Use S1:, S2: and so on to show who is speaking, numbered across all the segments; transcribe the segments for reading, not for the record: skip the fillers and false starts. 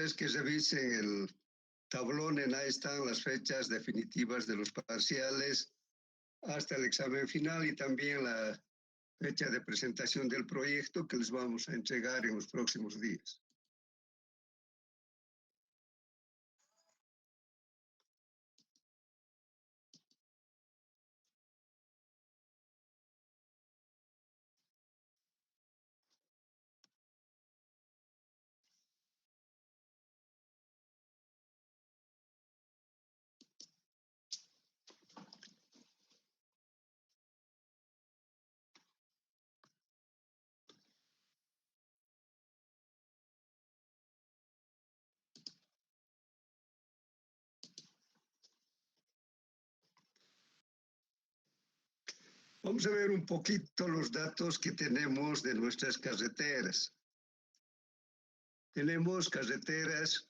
S1: vez que revisen el tablón, ahí están las fechas definitivas de los parciales hasta el examen final y también la fecha de presentación del proyecto que les vamos a entregar en los próximos días. Vamos a ver un poquito los datos que tenemos de nuestras carreteras. Tenemos carreteras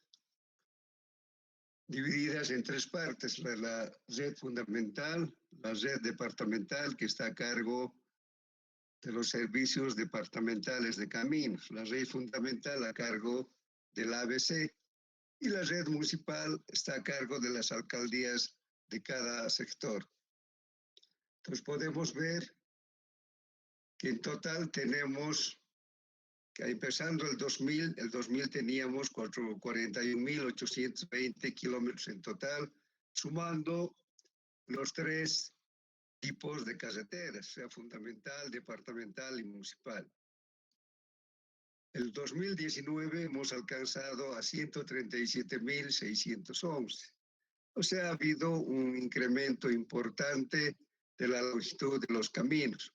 S1: divididas en tres partes, la red fundamental, la red departamental que está a cargo de los servicios departamentales de caminos, la red fundamental a cargo del ABC y la red municipal está a cargo de las alcaldías de cada sector. Entonces podemos ver que en total tenemos, que empezando el 2000 teníamos 41.820 kilómetros en total, sumando los tres tipos de carreteras, sea fundamental, departamental y municipal. El 2019 hemos alcanzado a 137.611. O sea, ha habido un incremento importante de la longitud de los caminos,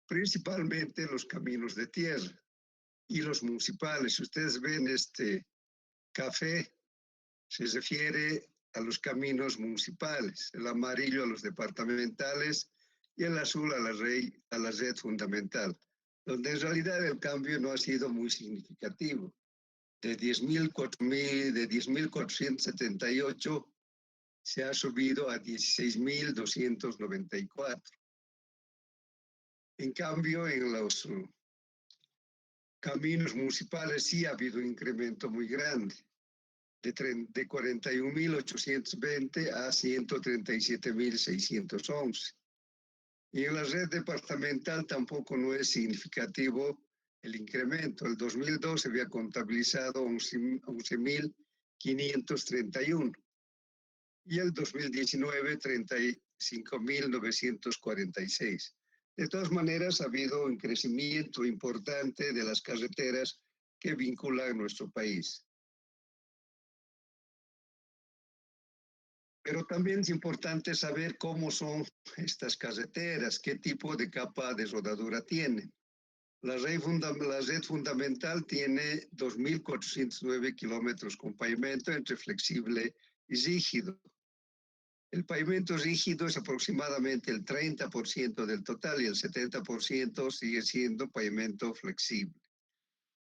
S1: principalmente los caminos de tierra y los municipales. Si ustedes ven este café, se refiere a los caminos municipales, el amarillo a los departamentales y el azul a la red fundamental, donde en realidad el cambio no ha sido muy significativo. De 10.478 se ha subido a 16.294. En cambio, en los caminos municipales sí ha habido un incremento muy grande, de 41.820 a 137.611. Y en la red departamental tampoco no es significativo el incremento. El 2012 había contabilizado 11.531 y el 2019 35.946. De todas maneras, ha habido un crecimiento importante de las carreteras que vinculan nuestro país. Pero también es importante saber cómo son estas carreteras, qué tipo de capa de rodadura tienen. La red fundamental tiene 2.409 kilómetros con pavimento entre flexible y rígido. El pavimento rígido es aproximadamente el 30% del total y el 70% sigue siendo pavimento flexible.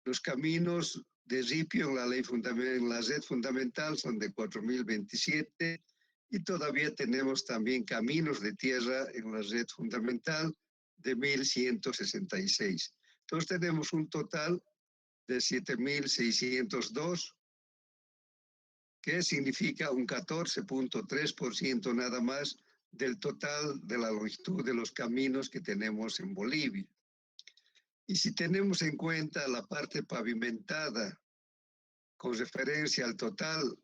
S1: Los caminos de ripio en la red fundamental son de 4.027 y todavía tenemos también caminos de tierra en la red fundamental de 1.166. Entonces tenemos un total de 7.602, que significa un 14.3% nada más del total de la longitud de los caminos que tenemos en Bolivia. Y si tenemos en cuenta la parte pavimentada con referencia al total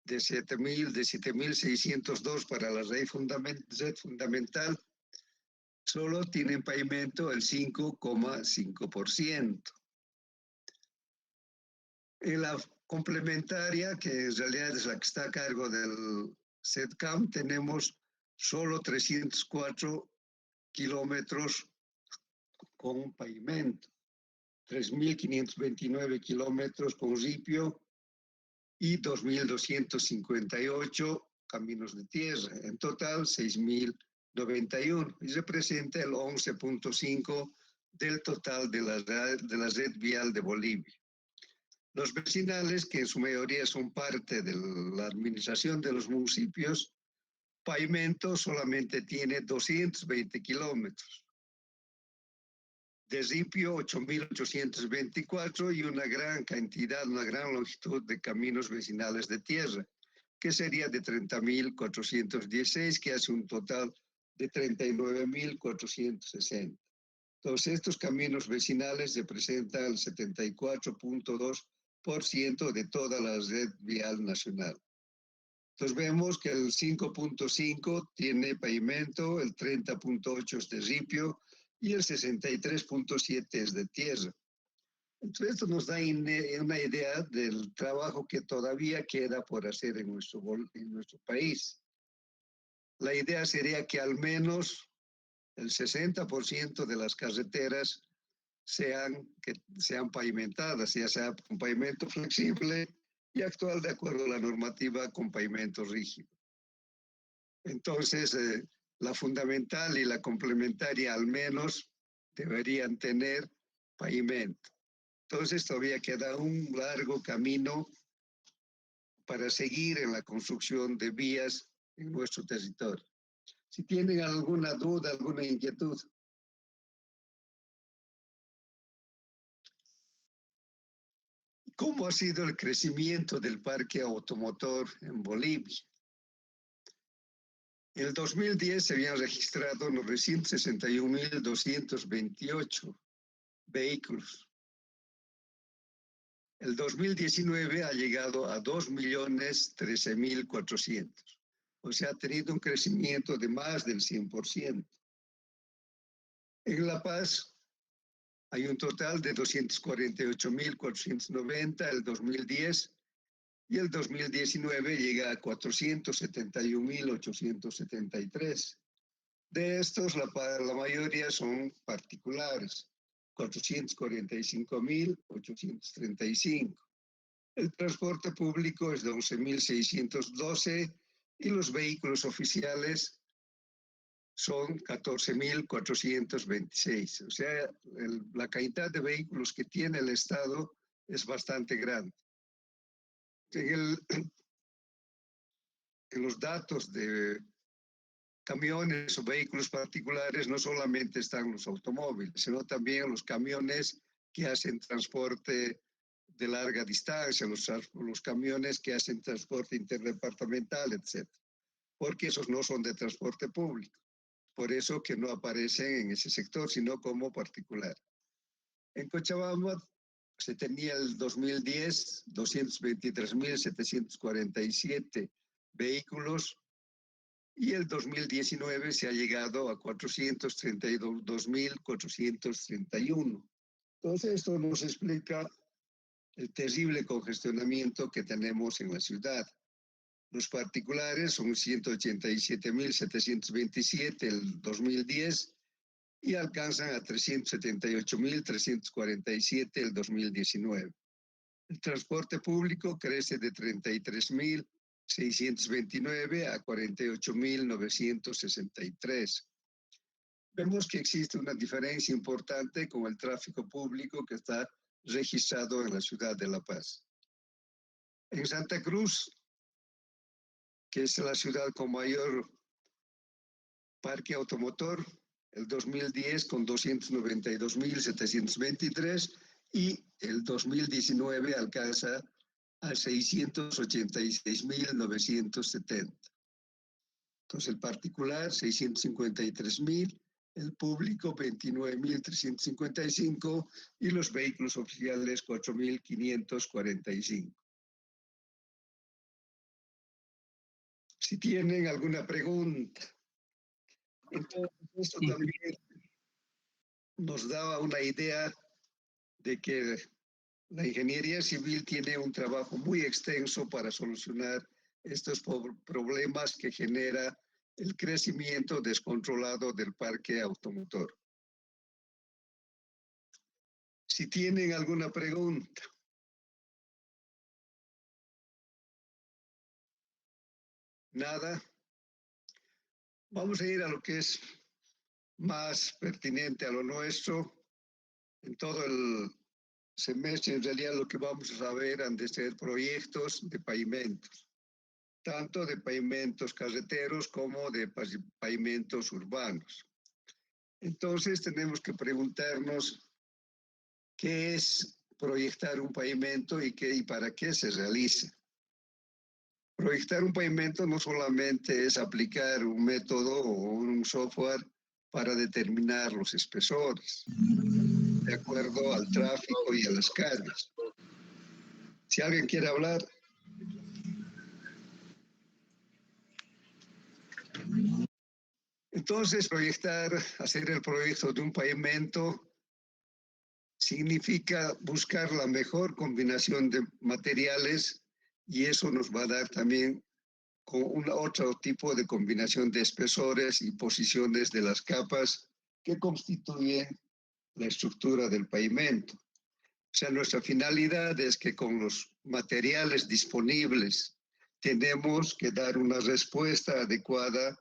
S1: de 7.602 para la red fundamental, solo tienen pavimento el 5,5%. En la complementaria, que en realidad es la que está a cargo del SEDCAM, tenemos solo 304 kilómetros con pavimento, 3.529 kilómetros con ripio y 2.258 caminos de tierra. En total, 6.091 y representa el 11.5% del total de la red vial de Bolivia. Los vecinales, que en su mayoría son parte de la administración de los municipios, pavimento solamente tiene 220 kilómetros. de ripio 8.824 y una gran cantidad, una gran longitud de caminos vecinales de tierra, que sería de 30.416, que hace un total de 39.460. Entonces, estos caminos vecinales representan el 74.2% de toda la red vial nacional. Entonces, vemos que el 5.5 tiene pavimento, el 30.8 es de ripio y el 63.7 es de tierra. Entonces, esto nos da una idea del trabajo que todavía queda por hacer en nuestro país. La idea sería que al menos el 60% de las carreteras sean pavimentadas, ya sea con pavimento flexible y actual de acuerdo a la normativa con pavimento rígido. Entonces, la fundamental y la complementaria al menos deberían tener pavimento. Entonces, todavía queda un largo camino para seguir en la construcción de vías en nuestro territorio. Si tienen alguna duda, alguna inquietud. ¿Cómo ha sido el crecimiento del parque automotor en Bolivia? En el 2010 se habían registrado 961.228 vehículos. El 2019 ha llegado a 2.013.400. O sea, ha tenido un crecimiento de más del 100%. En La Paz hay un total de 248.490 el 2010 y el 2019 llega a 471.873. De estos, la mayoría son particulares, 445.835. El transporte público es de 11.612 y los vehículos oficiales son 14.426. O sea, la cantidad de vehículos que tiene el Estado es bastante grande. En los datos de camiones o vehículos particulares no solamente están los automóviles, sino también los camiones que hacen transporte de larga distancia, los camiones que hacen transporte interdepartamental, etc. Porque esos no son de transporte público. Por eso que no aparecen en ese sector, sino como particular. En Cochabamba se tenía el 2010 223.747 vehículos y el 2019 se ha llegado a 432.431. Entonces, esto nos explica el terrible congestionamiento que tenemos en la ciudad. Los particulares son 187.727 el 2010 y alcanzan a 378.347 el 2019. El transporte público crece de 33.629 a 48.963. Vemos que existe una diferencia importante con el tráfico público que está registrado en la ciudad de La Paz. En Santa Cruz, que es la ciudad con mayor parque automotor, el 2010 con 292.723 y el 2019 alcanza a 686.970. Entonces el particular 653.000, el público 29.355 y los vehículos oficiales 4.545. Si tienen alguna pregunta. Entonces, esto también nos da una idea de que la ingeniería civil tiene un trabajo muy extenso para solucionar estos problemas que genera el crecimiento descontrolado del parque automotor. Si tienen alguna pregunta. Nada. Vamos a ir a lo que es más pertinente a lo nuestro. En todo el semestre, en realidad, lo que vamos a saber han de ser proyectos de pavimentos, tanto de pavimentos carreteros como de pavimentos urbanos. Entonces tenemos que preguntarnos qué es proyectar un pavimento y para qué se realiza. Proyectar un pavimento no solamente es aplicar un método o un software para determinar los espesores, de acuerdo al tráfico y a las cargas. Si alguien quiere hablar. Entonces, hacer el proyecto de un pavimento significa buscar la mejor combinación de materiales y eso nos va a dar también con otro tipo de combinación de espesores y posiciones de las capas que constituyen la estructura del pavimento. O sea, nuestra finalidad es que con los materiales disponibles tenemos que dar una respuesta adecuada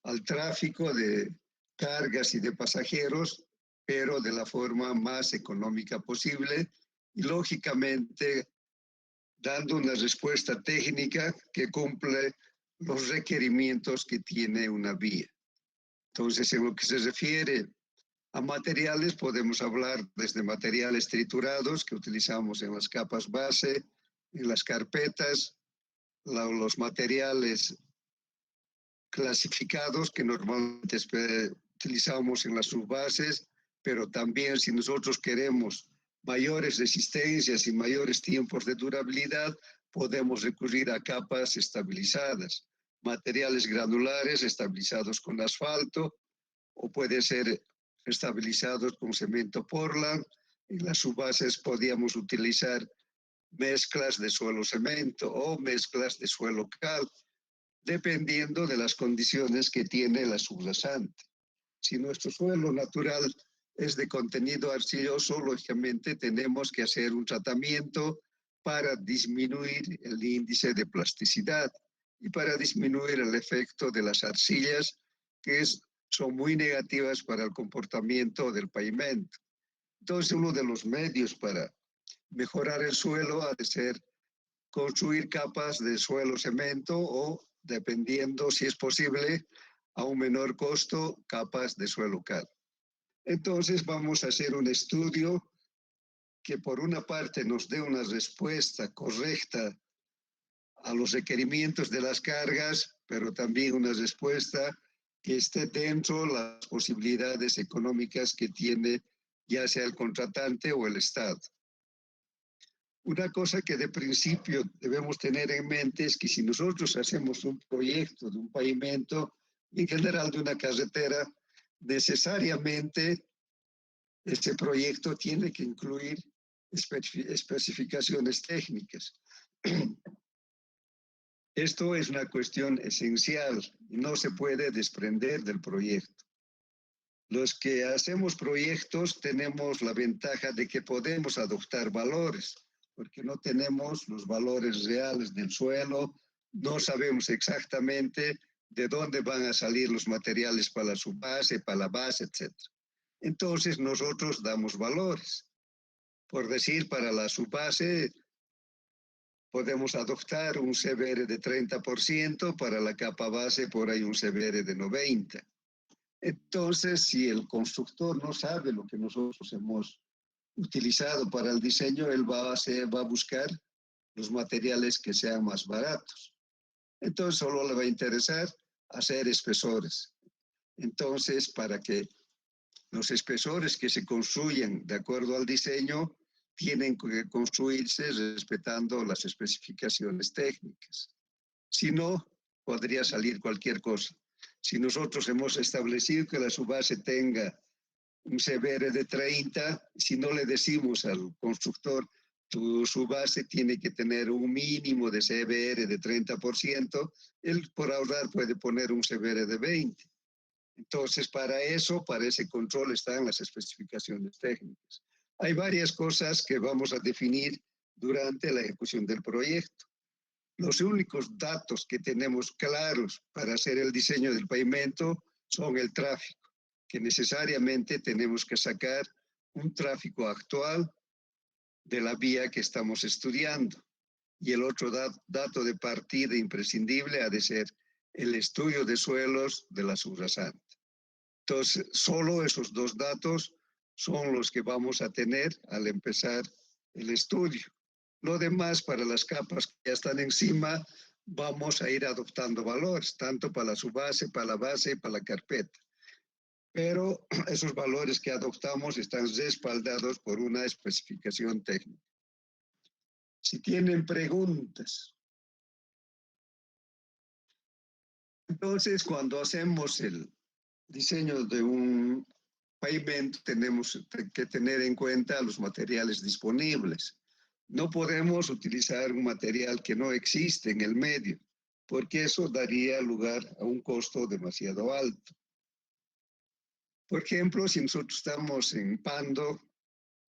S1: al tráfico de cargas y de pasajeros, pero de la forma más económica posible y lógicamente dando una respuesta técnica que cumple los requerimientos que tiene una vía. Entonces, en lo que se refiere a materiales, podemos hablar desde materiales triturados que utilizamos en las capas base, en las carpetas, los materiales clasificados que normalmente utilizamos en las subbases, pero también si nosotros queremos mayores resistencias y mayores tiempos de durabilidad, podemos recurrir a capas estabilizadas, materiales granulares estabilizados con asfalto o puede ser estabilizados con cemento Portland. En las subbases podíamos utilizar mezclas de suelo-cemento o mezclas de suelo-cal, dependiendo de las condiciones que tiene la subrasante. Si nuestro suelo natural es de contenido arcilloso, lógicamente tenemos que hacer un tratamiento para disminuir el índice de plasticidad y para disminuir el efecto de las arcillas, que son muy negativas para el comportamiento del pavimento. Entonces, uno de los medios para mejorar el suelo ha de ser construir capas de suelo cemento o, dependiendo si es posible, a un menor costo, capas de suelo cal. Entonces vamos a hacer un estudio que por una parte nos dé una respuesta correcta a los requerimientos de las cargas, pero también una respuesta que esté dentro de las posibilidades económicas que tiene ya sea el contratante o el Estado. Una cosa que de principio debemos tener en mente es que si nosotros hacemos un proyecto de un pavimento, en general de una carretera, necesariamente este proyecto tiene que incluir especificaciones técnicas. Esto es una cuestión esencial y no se puede desprender del proyecto. Los que hacemos proyectos tenemos la ventaja de que podemos adoptar valores, porque no tenemos los valores reales del suelo, no sabemos exactamente de dónde van a salir los materiales para la subbase, para la base, etc. Entonces nosotros damos valores. Por decir, para la subbase podemos adoptar un CBR de 30%, para la capa base por ahí un CBR de 90%. Entonces, si el constructor no sabe lo que nosotros hemos utilizado para el diseño, él va a buscar los materiales que sean más baratos. Entonces, solo le va a interesar hacer espesores. Entonces, para que los espesores que se construyen de acuerdo al diseño tienen que construirse respetando las especificaciones técnicas. Si no, podría salir cualquier cosa. Si nosotros hemos establecido que la subbase tenga un CBR de 30, si no le decimos al constructor, tu subbase tiene que tener un mínimo de CBR de 30%, él por ahorrar puede poner un CBR de 20. Entonces, para ese control están las especificaciones técnicas. Hay varias cosas que vamos a definir durante la ejecución del proyecto. Los únicos datos que tenemos claros para hacer el diseño del pavimento son el tráfico, que necesariamente tenemos que sacar un tráfico actual de la vía que estamos estudiando. Y el otro dato de partida imprescindible ha de ser el estudio de suelos de la subrasante. Entonces, solo esos dos datos son los que vamos a tener al empezar el estudio. Lo demás, para las capas que ya están encima, vamos a ir adoptando valores, tanto para la subbase, para la base y para la carpeta. Pero esos valores que adoptamos están respaldados por una especificación técnica. Si tienen preguntas. Entonces, cuando hacemos el diseño de un pavimento, tenemos que tener en cuenta los materiales disponibles. No podemos utilizar un material que no existe en el medio, porque eso daría lugar a un costo demasiado alto. Por ejemplo, si nosotros estamos en Pando,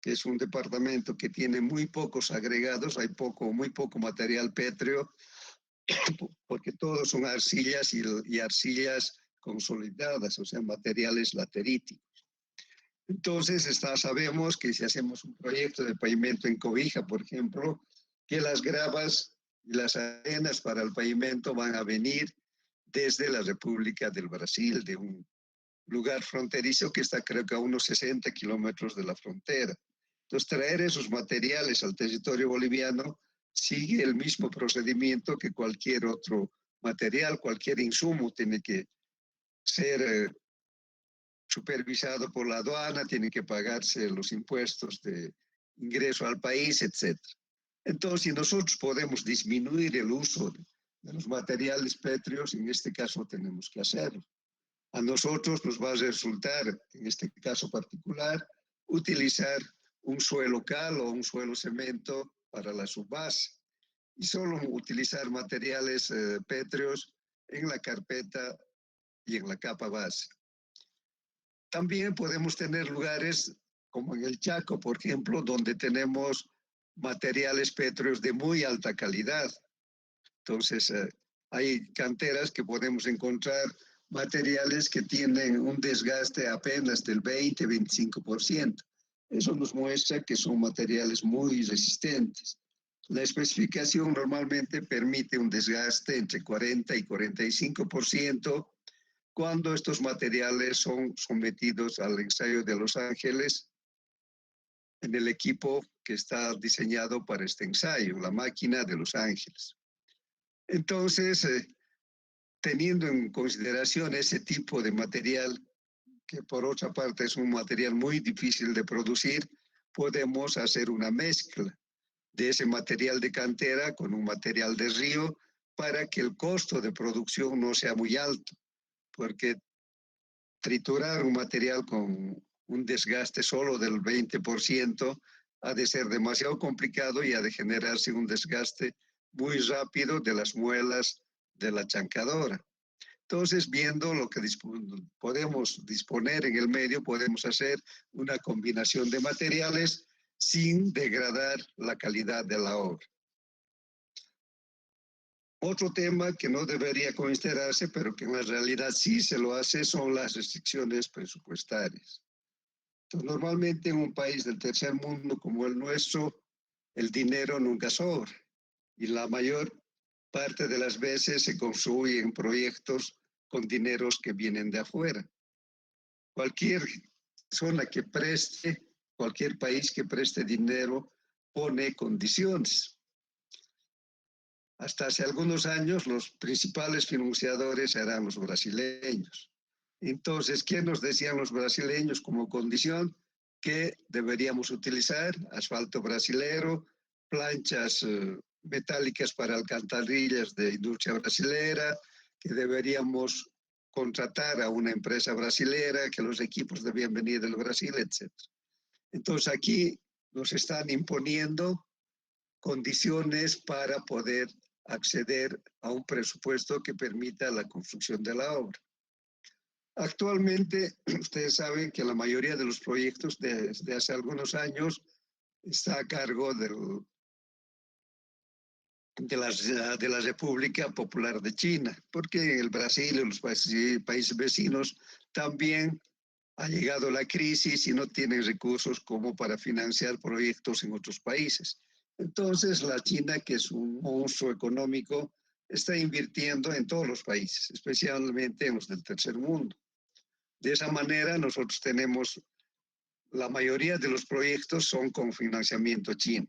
S1: que es un departamento que tiene muy pocos agregados, hay muy poco material pétreo, porque todos son arcillas y arcillas consolidadas, o sea, materiales lateríticos. Entonces, sabemos que si hacemos un proyecto de pavimento en cobija, por ejemplo, que las gravas y las arenas para el pavimento van a venir desde la República del Brasil, de un lugar fronterizo que está creo que a unos 60 kilómetros de la frontera. Entonces, traer esos materiales al territorio boliviano sigue el mismo procedimiento que cualquier otro material, cualquier insumo tiene que ser supervisado por la aduana, tiene que pagarse los impuestos de ingreso al país, etc. Entonces, si nosotros podemos disminuir el uso de los materiales pétreos, en este caso tenemos que hacerlo. A nosotros nos va a resultar, en este caso particular, utilizar un suelo cal o un suelo cemento para la subbase y solo utilizar materiales pétreos en la carpeta y en la capa base. También podemos tener lugares como en el Chaco, por ejemplo, donde tenemos materiales pétreos de muy alta calidad. Entonces, hay canteras que podemos encontrar materiales que tienen un desgaste apenas del 20-25%. Eso nos muestra que son materiales muy resistentes. La especificación normalmente permite un desgaste entre 40 y 45% cuando estos materiales son sometidos al ensayo de Los Ángeles en el equipo que está diseñado para este ensayo, la máquina de Los Ángeles. Entonces, teniendo en consideración ese tipo de material, que por otra parte es un material muy difícil de producir, podemos hacer una mezcla de ese material de cantera con un material de río para que el costo de producción no sea muy alto, porque triturar un material con un desgaste solo del 20% ha de ser demasiado complicado y ha de generarse un desgaste muy rápido de las muelas de la chancadora. Entonces, viendo lo que podemos disponer en el medio, podemos hacer una combinación de materiales sin degradar la calidad de la obra. Otro tema que no debería considerarse, pero que en la realidad sí se lo hace, son las restricciones presupuestarias. Entonces, normalmente en un país del tercer mundo como el nuestro, el dinero nunca sobra y la mayor parte de las veces se construyen proyectos con dineros que vienen de afuera. Cualquier zona que preste, cualquier país que preste dinero pone condiciones. Hasta hace algunos años los principales financiadores eran los brasileños. Entonces, ¿qué nos decían los brasileños como condición? Que deberíamos utilizar asfalto brasilero, planchas metálicas para alcantarillas de industria brasilera, que deberíamos contratar a una empresa brasilera, que los equipos debían venir del Brasil, etc. Entonces aquí nos están imponiendo condiciones para poder acceder a un presupuesto que permita la construcción de la obra. Actualmente, ustedes saben que la mayoría de los proyectos desde hace algunos años está a cargo de la República Popular de China, porque el Brasil y los países vecinos también ha llegado la crisis y no tienen recursos como para financiar proyectos en otros países. Entonces, la China, que es un monstruo económico, está invirtiendo en todos los países, especialmente en los del tercer mundo. De esa manera nosotros tenemos, la mayoría de los proyectos son con financiamiento chino.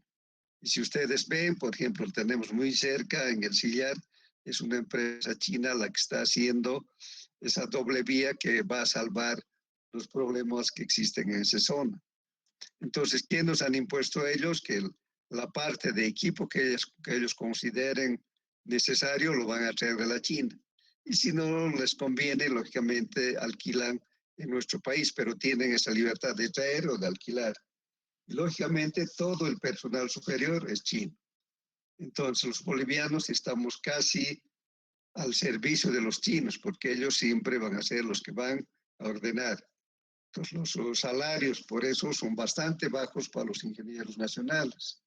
S1: Y si ustedes ven, por ejemplo, tenemos muy cerca en el Sillar, es una empresa china la que está haciendo esa doble vía que va a salvar los problemas que existen en esa zona. Entonces, ¿qué nos han impuesto ellos? Que la parte de equipo que ellos consideren necesario lo van a traer de la China. Y si no les conviene, lógicamente alquilan en nuestro país, pero tienen esa libertad de traer o de alquilar. Y lógicamente todo el personal superior es chino. Entonces los bolivianos estamos casi al servicio de los chinos, porque ellos siempre van a ser los que van a ordenar. Entonces los salarios por eso son bastante bajos para los ingenieros nacionales.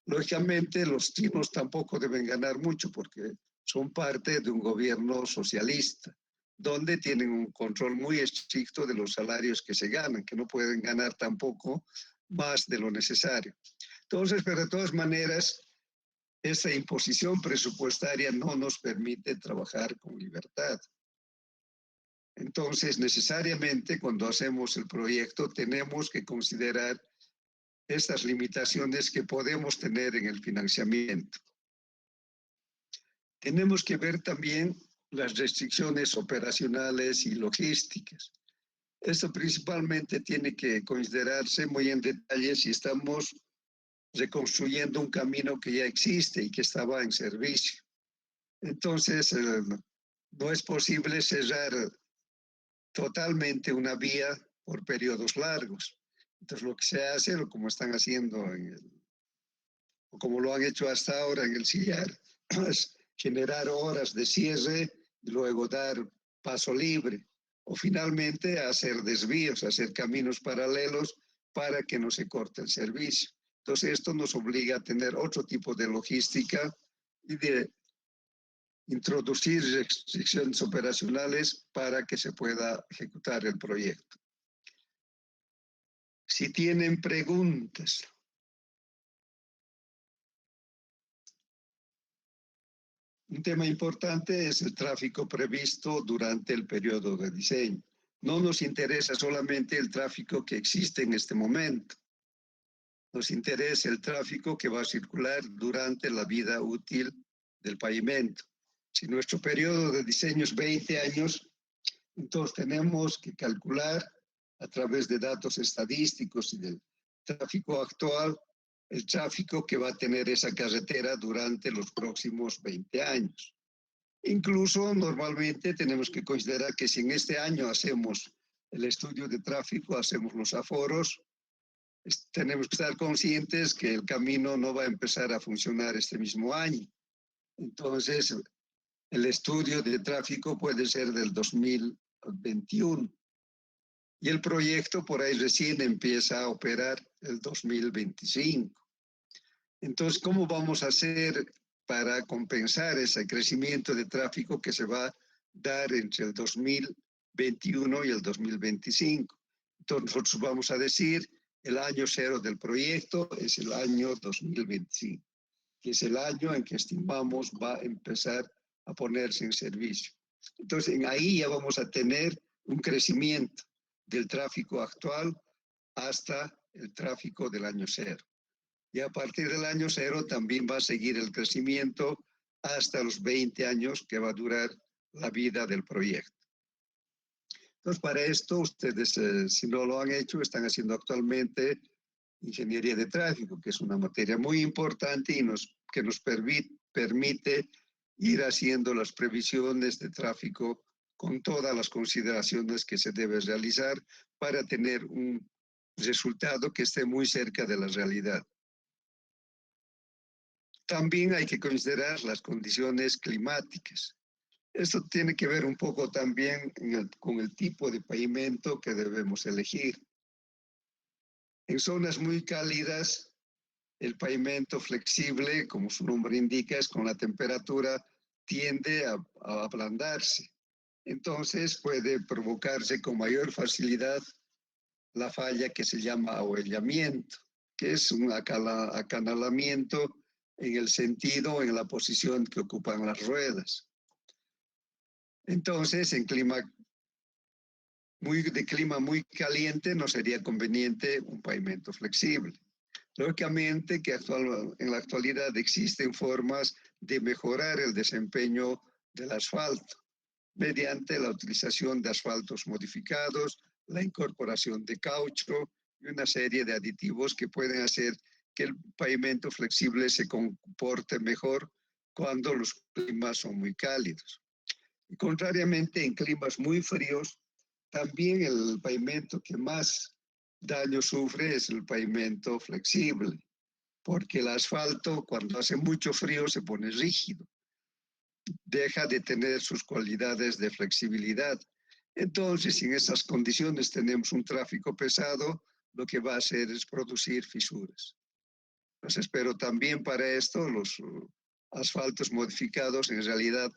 S1: Lógicamente los chinos tampoco deben ganar mucho porque son parte de un gobierno socialista, donde tienen un control muy estricto de los salarios que se ganan, que no pueden ganar tampoco más de lo necesario. Entonces, pero de todas maneras, esa imposición presupuestaria no nos permite trabajar con libertad. Entonces, necesariamente, cuando hacemos el proyecto, tenemos que considerar estas limitaciones que podemos tener en el financiamiento. Tenemos que ver también las restricciones operacionales y logísticas. Esto principalmente tiene que considerarse muy en detalle si estamos reconstruyendo un camino que ya existe y que estaba en servicio. Entonces, no es posible cerrar totalmente una vía por periodos largos. Entonces, lo que se hace, o como están haciendo, o como lo han hecho hasta ahora en el Sillar, es generar horas de cierre y luego dar paso libre. O finalmente hacer desvíos, hacer caminos paralelos para que no se corte el servicio. Entonces, esto nos obliga a tener otro tipo de logística y de introducir restricciones operacionales para que se pueda ejecutar el proyecto. Si tienen preguntas. Un tema importante es el tráfico previsto durante el periodo de diseño. No nos interesa solamente el tráfico que existe en este momento. Nos interesa el tráfico que va a circular durante la vida útil del pavimento. Si nuestro periodo de diseño es 20 años, entonces tenemos que calcular a través de datos estadísticos y del tráfico actual, el tráfico que va a tener esa carretera durante los próximos 20 años. Incluso normalmente tenemos que considerar que si en este año hacemos el estudio de tráfico, hacemos los aforos, tenemos que estar conscientes que el camino no va a empezar a funcionar este mismo año. Entonces, el estudio de tráfico puede ser del 2021 y el proyecto por ahí recién empieza a operar el 2025. Entonces, ¿cómo vamos a hacer para compensar ese crecimiento de tráfico que se va a dar entre el 2021 y el 2025? Entonces, nosotros vamos a decir, el año cero del proyecto es el año 2025, que es el año en que estimamos va a empezar a ponerse en servicio. Entonces, ahí ya vamos a tener un crecimiento del tráfico actual hasta el tráfico del año cero. Y a partir del año cero también va a seguir el crecimiento hasta los 20 años que va a durar la vida del proyecto. Entonces, para esto, ustedes, si no lo han hecho, están haciendo actualmente ingeniería de tráfico, que es una materia muy importante y que nos permite ir haciendo las previsiones de tráfico con todas las consideraciones que se debe realizar para tener un resultado que esté muy cerca de la realidad. También hay que considerar las condiciones climáticas. Esto tiene que ver un poco también con el tipo de pavimento que debemos elegir. En zonas muy cálidas, el pavimento flexible, como su nombre indica, es con la temperatura, tiende a ablandarse. Entonces puede provocarse con mayor facilidad la falla que se llama ahuellamiento, que es un acanalamiento en el sentido, en la posición que ocupan las ruedas. Entonces, en clima de clima muy caliente no sería conveniente un pavimento flexible. Lógicamente que en la actualidad existen formas de mejorar el desempeño del asfalto mediante la utilización de asfaltos modificados, la incorporación de caucho y una serie de aditivos que pueden hacer que el pavimento flexible se comporte mejor cuando los climas son muy cálidos. Y contrariamente, en climas muy fríos, también el pavimento que más daño sufre es el pavimento flexible, porque el asfalto cuando hace mucho frío se pone rígido, deja de tener sus cualidades de flexibilidad. Entonces, si en esas condiciones tenemos un tráfico pesado, lo que va a hacer es producir fisuras. Entonces, pero también para esto los asfaltos modificados en realidad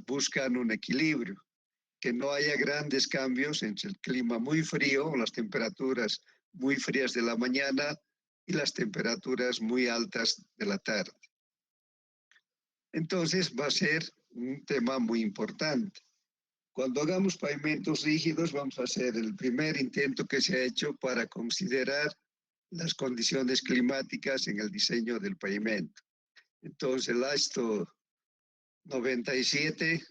S1: buscan un equilibrio, que no haya grandes cambios entre el clima muy frío o las temperaturas muy frías de la mañana y las temperaturas muy altas de la tarde. Entonces va a ser un tema muy importante. Cuando hagamos pavimentos rígidos, vamos a hacer el primer intento que se ha hecho para considerar las condiciones climáticas en el diseño del pavimento. Entonces, el ASTO 97,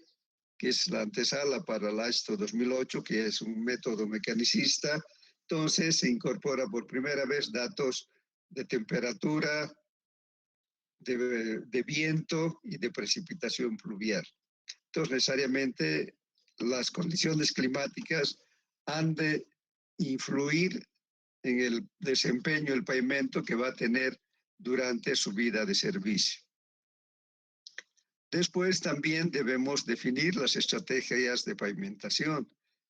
S1: que es la antesala para el ASTO 2008, que es un método mecanicista, entonces se incorpora por primera vez datos de temperatura, de viento y de precipitación pluvial. Entonces, necesariamente las condiciones climáticas han de influir en el desempeño del pavimento que va a tener durante su vida de servicio. Después también debemos definir las estrategias de pavimentación,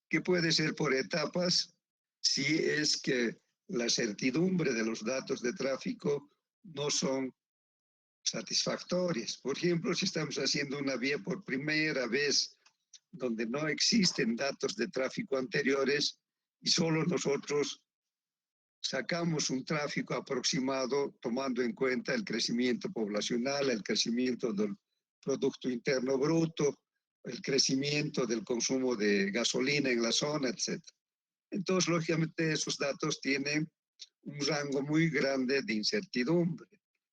S1: que puede ser por etapas si es que la certidumbre de los datos de tráfico no son satisfactorias. Por ejemplo, si estamos haciendo una vía por primera vez donde no existen datos de tráfico anteriores y solo nosotros sacamos un tráfico aproximado tomando en cuenta el crecimiento poblacional, el crecimiento del Producto Interno Bruto, el crecimiento del consumo de gasolina en la zona, etc. Entonces, lógicamente, esos datos tienen un rango muy grande de incertidumbre.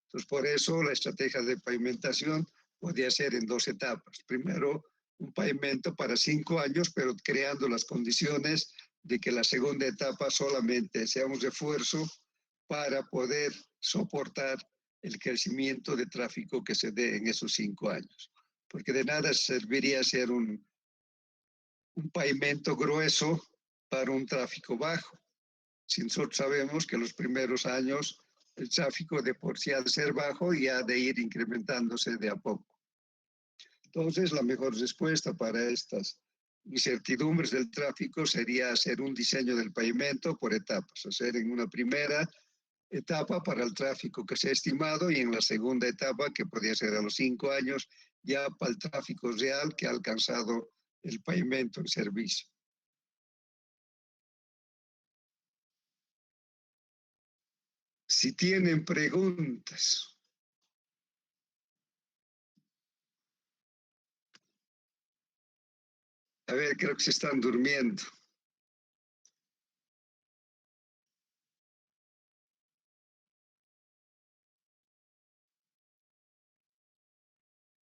S1: Entonces, por eso la estrategia de pavimentación podría ser en dos etapas. Primero, un pavimento para 5 años, pero creando las condiciones de que la segunda etapa solamente sea un refuerzo para poder soportar el crecimiento de tráfico que se dé en esos 5 años. Porque de nada serviría hacer un pavimento grueso para un tráfico bajo. Si nosotros sabemos que los primeros años el tráfico de por sí ha de ser bajo y ha de ir incrementándose de a poco. Entonces, la mejor respuesta para estas incertidumbres del tráfico sería hacer un diseño del pavimento por etapas, hacer en una primera etapa para el tráfico que se ha estimado y en la segunda etapa, que podría ser a los 5 años, ya para el tráfico real que ha alcanzado el pavimento en servicio. Si tienen preguntas. A ver, creo que se están durmiendo.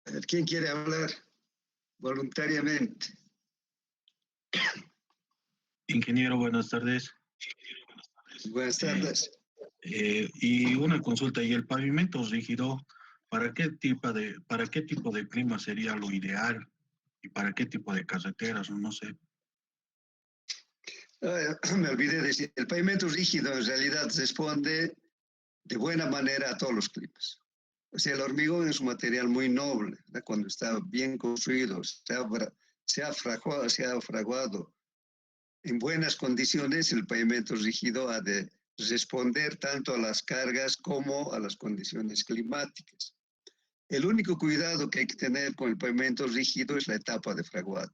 S1: A ver, ¿quién quiere hablar voluntariamente?
S2: Ingeniero, buenas tardes.
S1: Buenas tardes.
S2: Y una consulta, ¿y el pavimento rígido, para qué tipo de clima sería lo ideal? ¿Y para qué tipo de carreteras? No sé.
S1: Me olvidé de decir, el pavimento rígido en realidad responde de buena manera a todos los climas. O sea, el hormigón es un material muy noble, ¿verdad? Cuando está bien construido, se ha fraguado en buenas condiciones, el pavimento rígido ha de responder tanto a las cargas como a las condiciones climáticas. El único cuidado que hay que tener con el pavimento rígido es la etapa de fraguado.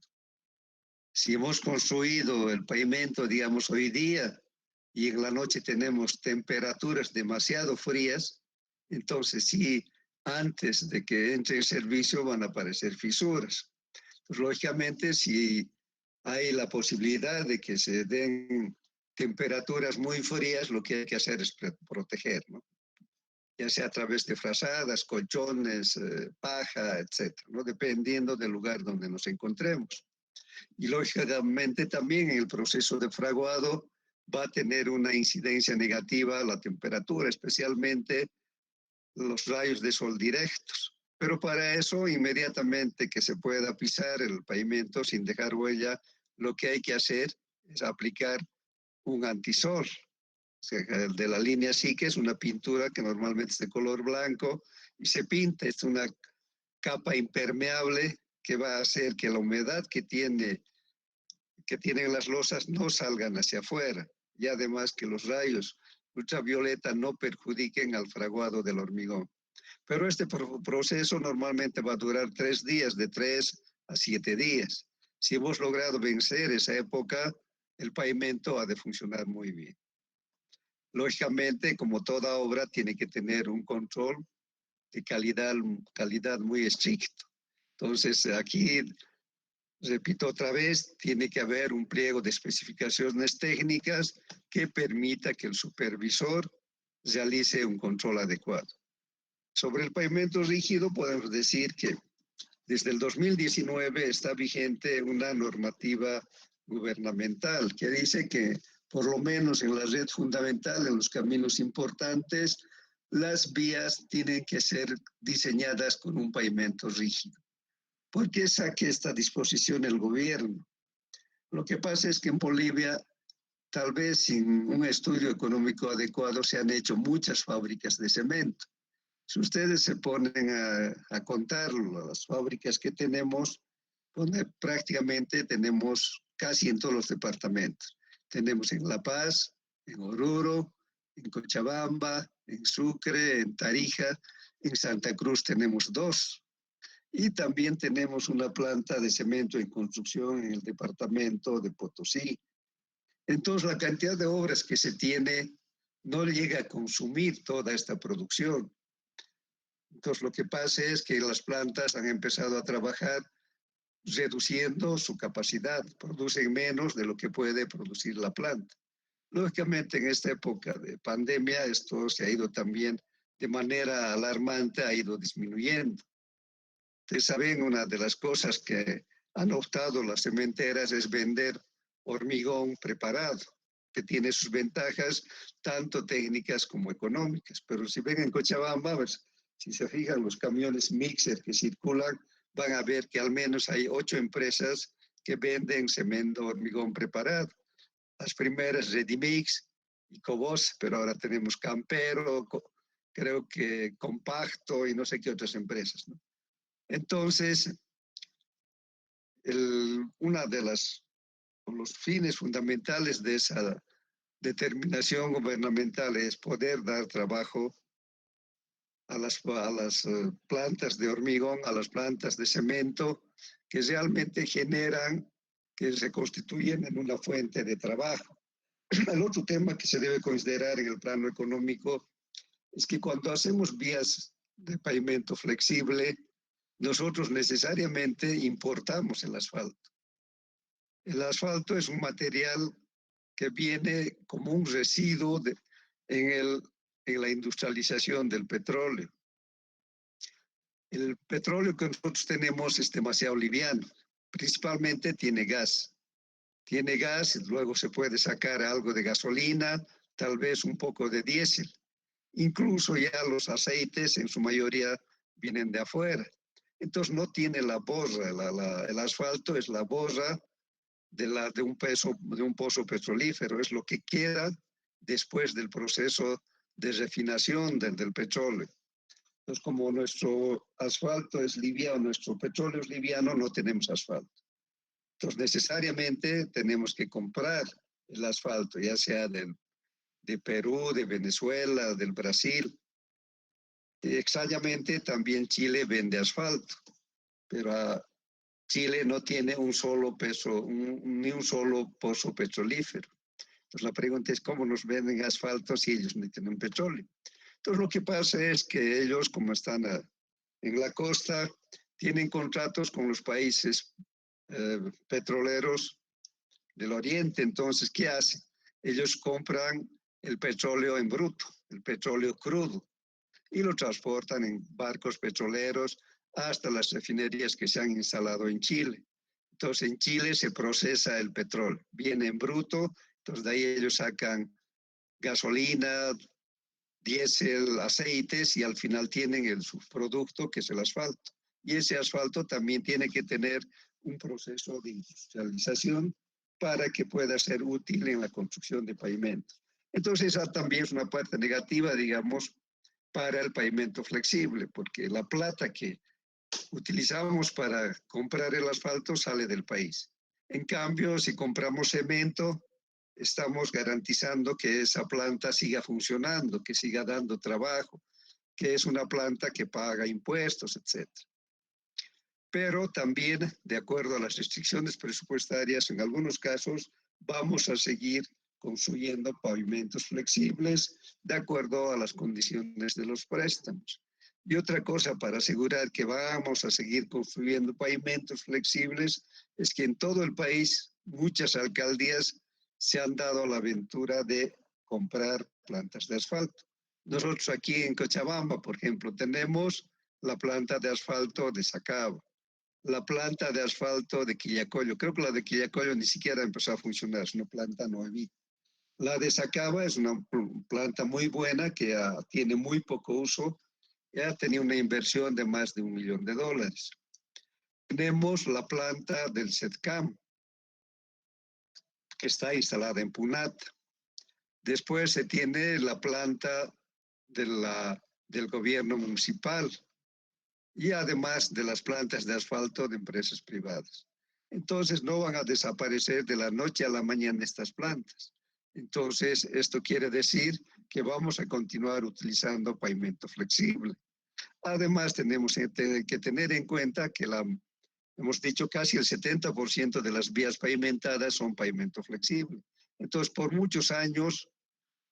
S1: Si hemos construido el pavimento, digamos, hoy día, y en la noche tenemos temperaturas demasiado frías, entonces sí, antes de que entre en servicio van a aparecer fisuras. Pues, lógicamente, si hay la posibilidad de que se den temperaturas muy frías, lo que hay que hacer es proteger, ¿no? Ya sea a través de frazadas, colchones, paja, etcétera, ¿no? Dependiendo del lugar donde nos encontremos. Y lógicamente también en el proceso de fraguado va a tener una incidencia negativa la temperatura, especialmente los rayos de sol directos. Pero para eso, inmediatamente que se pueda pisar el pavimento sin dejar huella, lo que hay que hacer es aplicar un antisol. O sea, el de la línea sí que es una pintura que normalmente es de color blanco y se pinta, es una capa impermeable que va a hacer que la humedad que tienen las losas no salgan hacia afuera y además que los rayos ultravioleta no perjudiquen al fraguado del hormigón. Pero este proceso normalmente va a durar 3 días, de 3 a 7 días. Si hemos logrado vencer esa época, el pavimento ha de funcionar muy bien. Lógicamente, como toda obra, tiene que tener un control de calidad muy estricto. Entonces, aquí, repito otra vez, tiene que haber un pliego de especificaciones técnicas que permita que el supervisor realice un control adecuado. Sobre el pavimento rígido, podemos decir que desde el 2019 está vigente una normativa gubernamental que dice que por lo menos en la red fundamental, en los caminos importantes, las vías tienen que ser diseñadas con un pavimento rígido. ¿Por qué saque esta disposición el gobierno? Lo que pasa es que en Bolivia, tal vez sin un estudio económico adecuado, se han hecho muchas fábricas de cemento. Si ustedes se ponen a contar las fábricas que tenemos, donde prácticamente tenemos casi en todos los departamentos. Tenemos en La Paz, en Oruro, en Cochabamba, en Sucre, en Tarija, en Santa Cruz tenemos 2. Y también tenemos una planta de cemento en construcción en el departamento de Potosí. Entonces, la cantidad de obras que se tiene no llega a consumir toda esta producción. Entonces, lo que pasa es que las plantas han empezado a trabajar reduciendo su capacidad, producen menos de lo que puede producir la planta. Lógicamente, en esta época de pandemia, esto se ha ido también de manera alarmante, ha ido disminuyendo. Ustedes saben, una de las cosas que han optado las cementeras es vender hormigón preparado, que tiene sus ventajas tanto técnicas como económicas. Pero si ven en Cochabamba, pues, si se fijan los camiones mixer que circulan, van a ver que al menos hay 8 empresas que venden cemento hormigón preparado. Las primeras Redimix y Cobos, pero ahora tenemos Campero, creo que Compacto y no sé qué otras empresas, ¿no? Entonces, una de los fines fundamentales de esa determinación gubernamental es poder dar trabajo a las plantas de hormigón, a las plantas de cemento, que realmente generan, que se constituyen en una fuente de trabajo. El otro tema que se debe considerar en el plano económico es que cuando hacemos vías de pavimento flexible, nosotros necesariamente importamos el asfalto. El asfalto es un material que viene como un residuo en la industrialización del petróleo. El petróleo que nosotros tenemos es demasiado liviano, principalmente tiene gas. Tiene gas, y luego se puede sacar algo de gasolina, tal vez un poco de diésel. Incluso ya los aceites en su mayoría vienen de afuera. Entonces no tiene la borra, el asfalto es la borra de un pozo petrolífero, es lo que queda después del proceso de refinación del petróleo. Entonces, como nuestro asfalto es liviano, nuestro petróleo es liviano, no tenemos asfalto. Entonces, necesariamente tenemos que comprar el asfalto, ya sea de Perú, de Venezuela, del Brasil. Y extrañamente, también Chile vende asfalto, pero Chile no tiene un solo ni un solo pozo petrolífero. Entonces, la pregunta es cómo nos venden asfalto si ellos no tienen petróleo. Entonces, lo que pasa es que ellos, como están en la costa, tienen contratos con los países petroleros del Oriente. Entonces, ¿qué hacen? Ellos compran el petróleo en bruto, el petróleo crudo, y lo transportan en barcos petroleros hasta las refinerías que se han instalado en Chile. Entonces, en Chile se procesa el petróleo, viene en bruto, entonces de ahí ellos sacan gasolina, diésel, aceites y al final tienen el subproducto que es el asfalto. Y ese asfalto también tiene que tener un proceso de industrialización para que pueda ser útil en la construcción de pavimentos. Entonces, esa también es una parte negativa, digamos, para el pavimento flexible, porque la plata que utilizamos para comprar el asfalto sale del país. En cambio, si compramos cemento, estamos garantizando que esa planta siga funcionando, que siga dando trabajo, que es una planta que paga impuestos, etc. Pero también, de acuerdo a las restricciones presupuestarias, en algunos casos vamos a seguir construyendo pavimentos flexibles de acuerdo a las condiciones de los préstamos. Y otra cosa para asegurar que vamos a seguir construyendo pavimentos flexibles es que en todo el país muchas alcaldías se han dado la aventura de comprar plantas de asfalto. Nosotros aquí en Cochabamba, por ejemplo, tenemos la planta de asfalto de Sacaba, la planta de asfalto de Quillacollo. Creo que la de Quillacollo ni siquiera empezó a funcionar, es una planta nuevita. La de Sacaba es una planta muy buena que tiene muy poco uso, ya tenía una inversión de más de $1 millón. Tenemos la planta del SETCAM, que está instalada en Punata. Después se tiene la planta del gobierno municipal y además de las plantas de asfalto de empresas privadas. Entonces no van a desaparecer de la noche a la mañana estas plantas. Entonces esto quiere decir que vamos a continuar utilizando pavimento flexible. Además tenemos que tener en cuenta que hemos dicho casi el 70% de las vías pavimentadas son pavimento flexible. Entonces por muchos años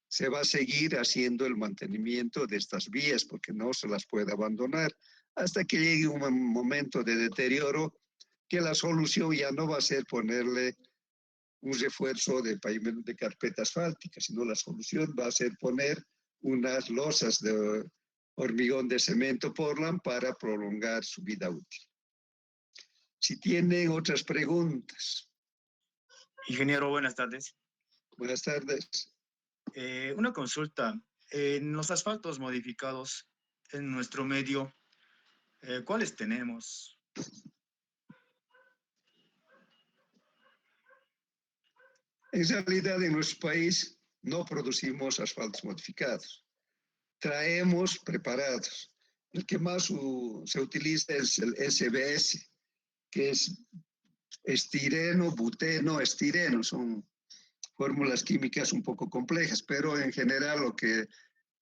S1: se va a seguir haciendo el mantenimiento de estas vías porque no se las puede abandonar hasta que llegue un momento de deterioro que la solución ya no va a ser ponerle un refuerzo de pavimento de carpeta asfáltica, sino la solución va a ser poner unas losas de hormigón de cemento Portland para prolongar su vida útil. Si tienen otras preguntas.
S3: Ingeniero, buenas tardes.
S1: Buenas tardes.
S3: Una consulta. En los asfaltos modificados en nuestro medio, ¿cuáles tenemos?
S1: En realidad, en nuestro país no producimos asfaltos modificados. Traemos preparados. El que más se utiliza es el SBS, que es estireno, buteno, estireno. Son fórmulas químicas un poco complejas, pero en general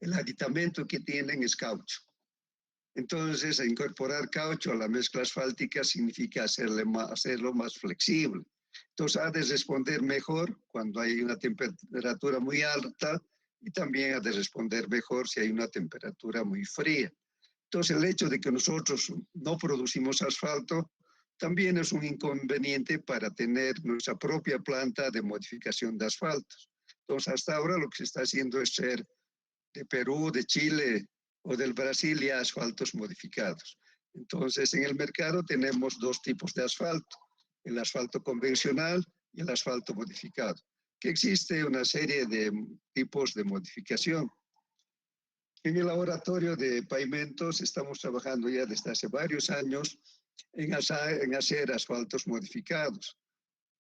S1: el aditamento que tienen es caucho. Entonces, incorporar caucho a la mezcla asfáltica significa hacerlo más flexible. Entonces, ha de responder mejor cuando hay una temperatura muy alta y también ha de responder mejor si hay una temperatura muy fría. Entonces, el hecho de que nosotros no producimos asfalto también es un inconveniente para tener nuestra propia planta de modificación de asfaltos. Entonces, hasta ahora lo que se está haciendo es ser de Perú, de Chile o del Brasil ya asfaltos modificados. Entonces, en el mercado tenemos dos tipos de asfalto, el asfalto convencional y el asfalto modificado, que existe una serie de tipos de modificación. En el laboratorio de pavimentos estamos trabajando ya desde hace varios años en hacer asfaltos modificados,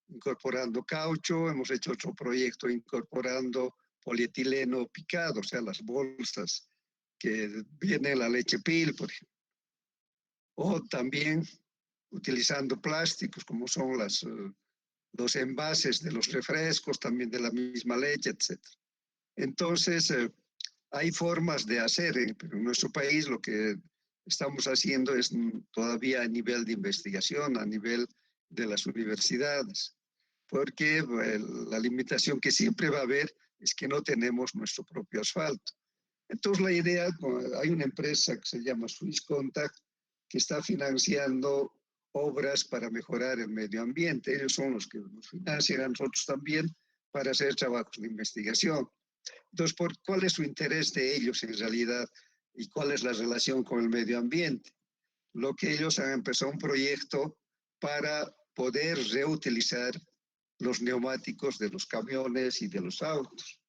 S1: incorporando caucho. Hemos hecho otro proyecto incorporando polietileno picado, o sea, las bolsas que viene la leche PIL, por ejemplo. O también utilizando plásticos, como son los envases de los refrescos, también de la misma leche, etc. Entonces, hay formas de hacer, pero en nuestro país lo que estamos haciendo es todavía a nivel de investigación, a nivel de las universidades, porque la limitación que siempre va a haber es que no tenemos nuestro propio asfalto. Entonces la idea, hay una empresa que se llama Swiss Contact que está financiando obras para mejorar el medio ambiente. Ellos son los que nos financian a nosotros también para hacer trabajos de investigación. Entonces, ¿cuál es su interés de ellos en realidad y cuál es la relación con el medio ambiente? Lo que ellos han empezado un proyecto para poder reutilizar los neumáticos de los camiones y de los autos.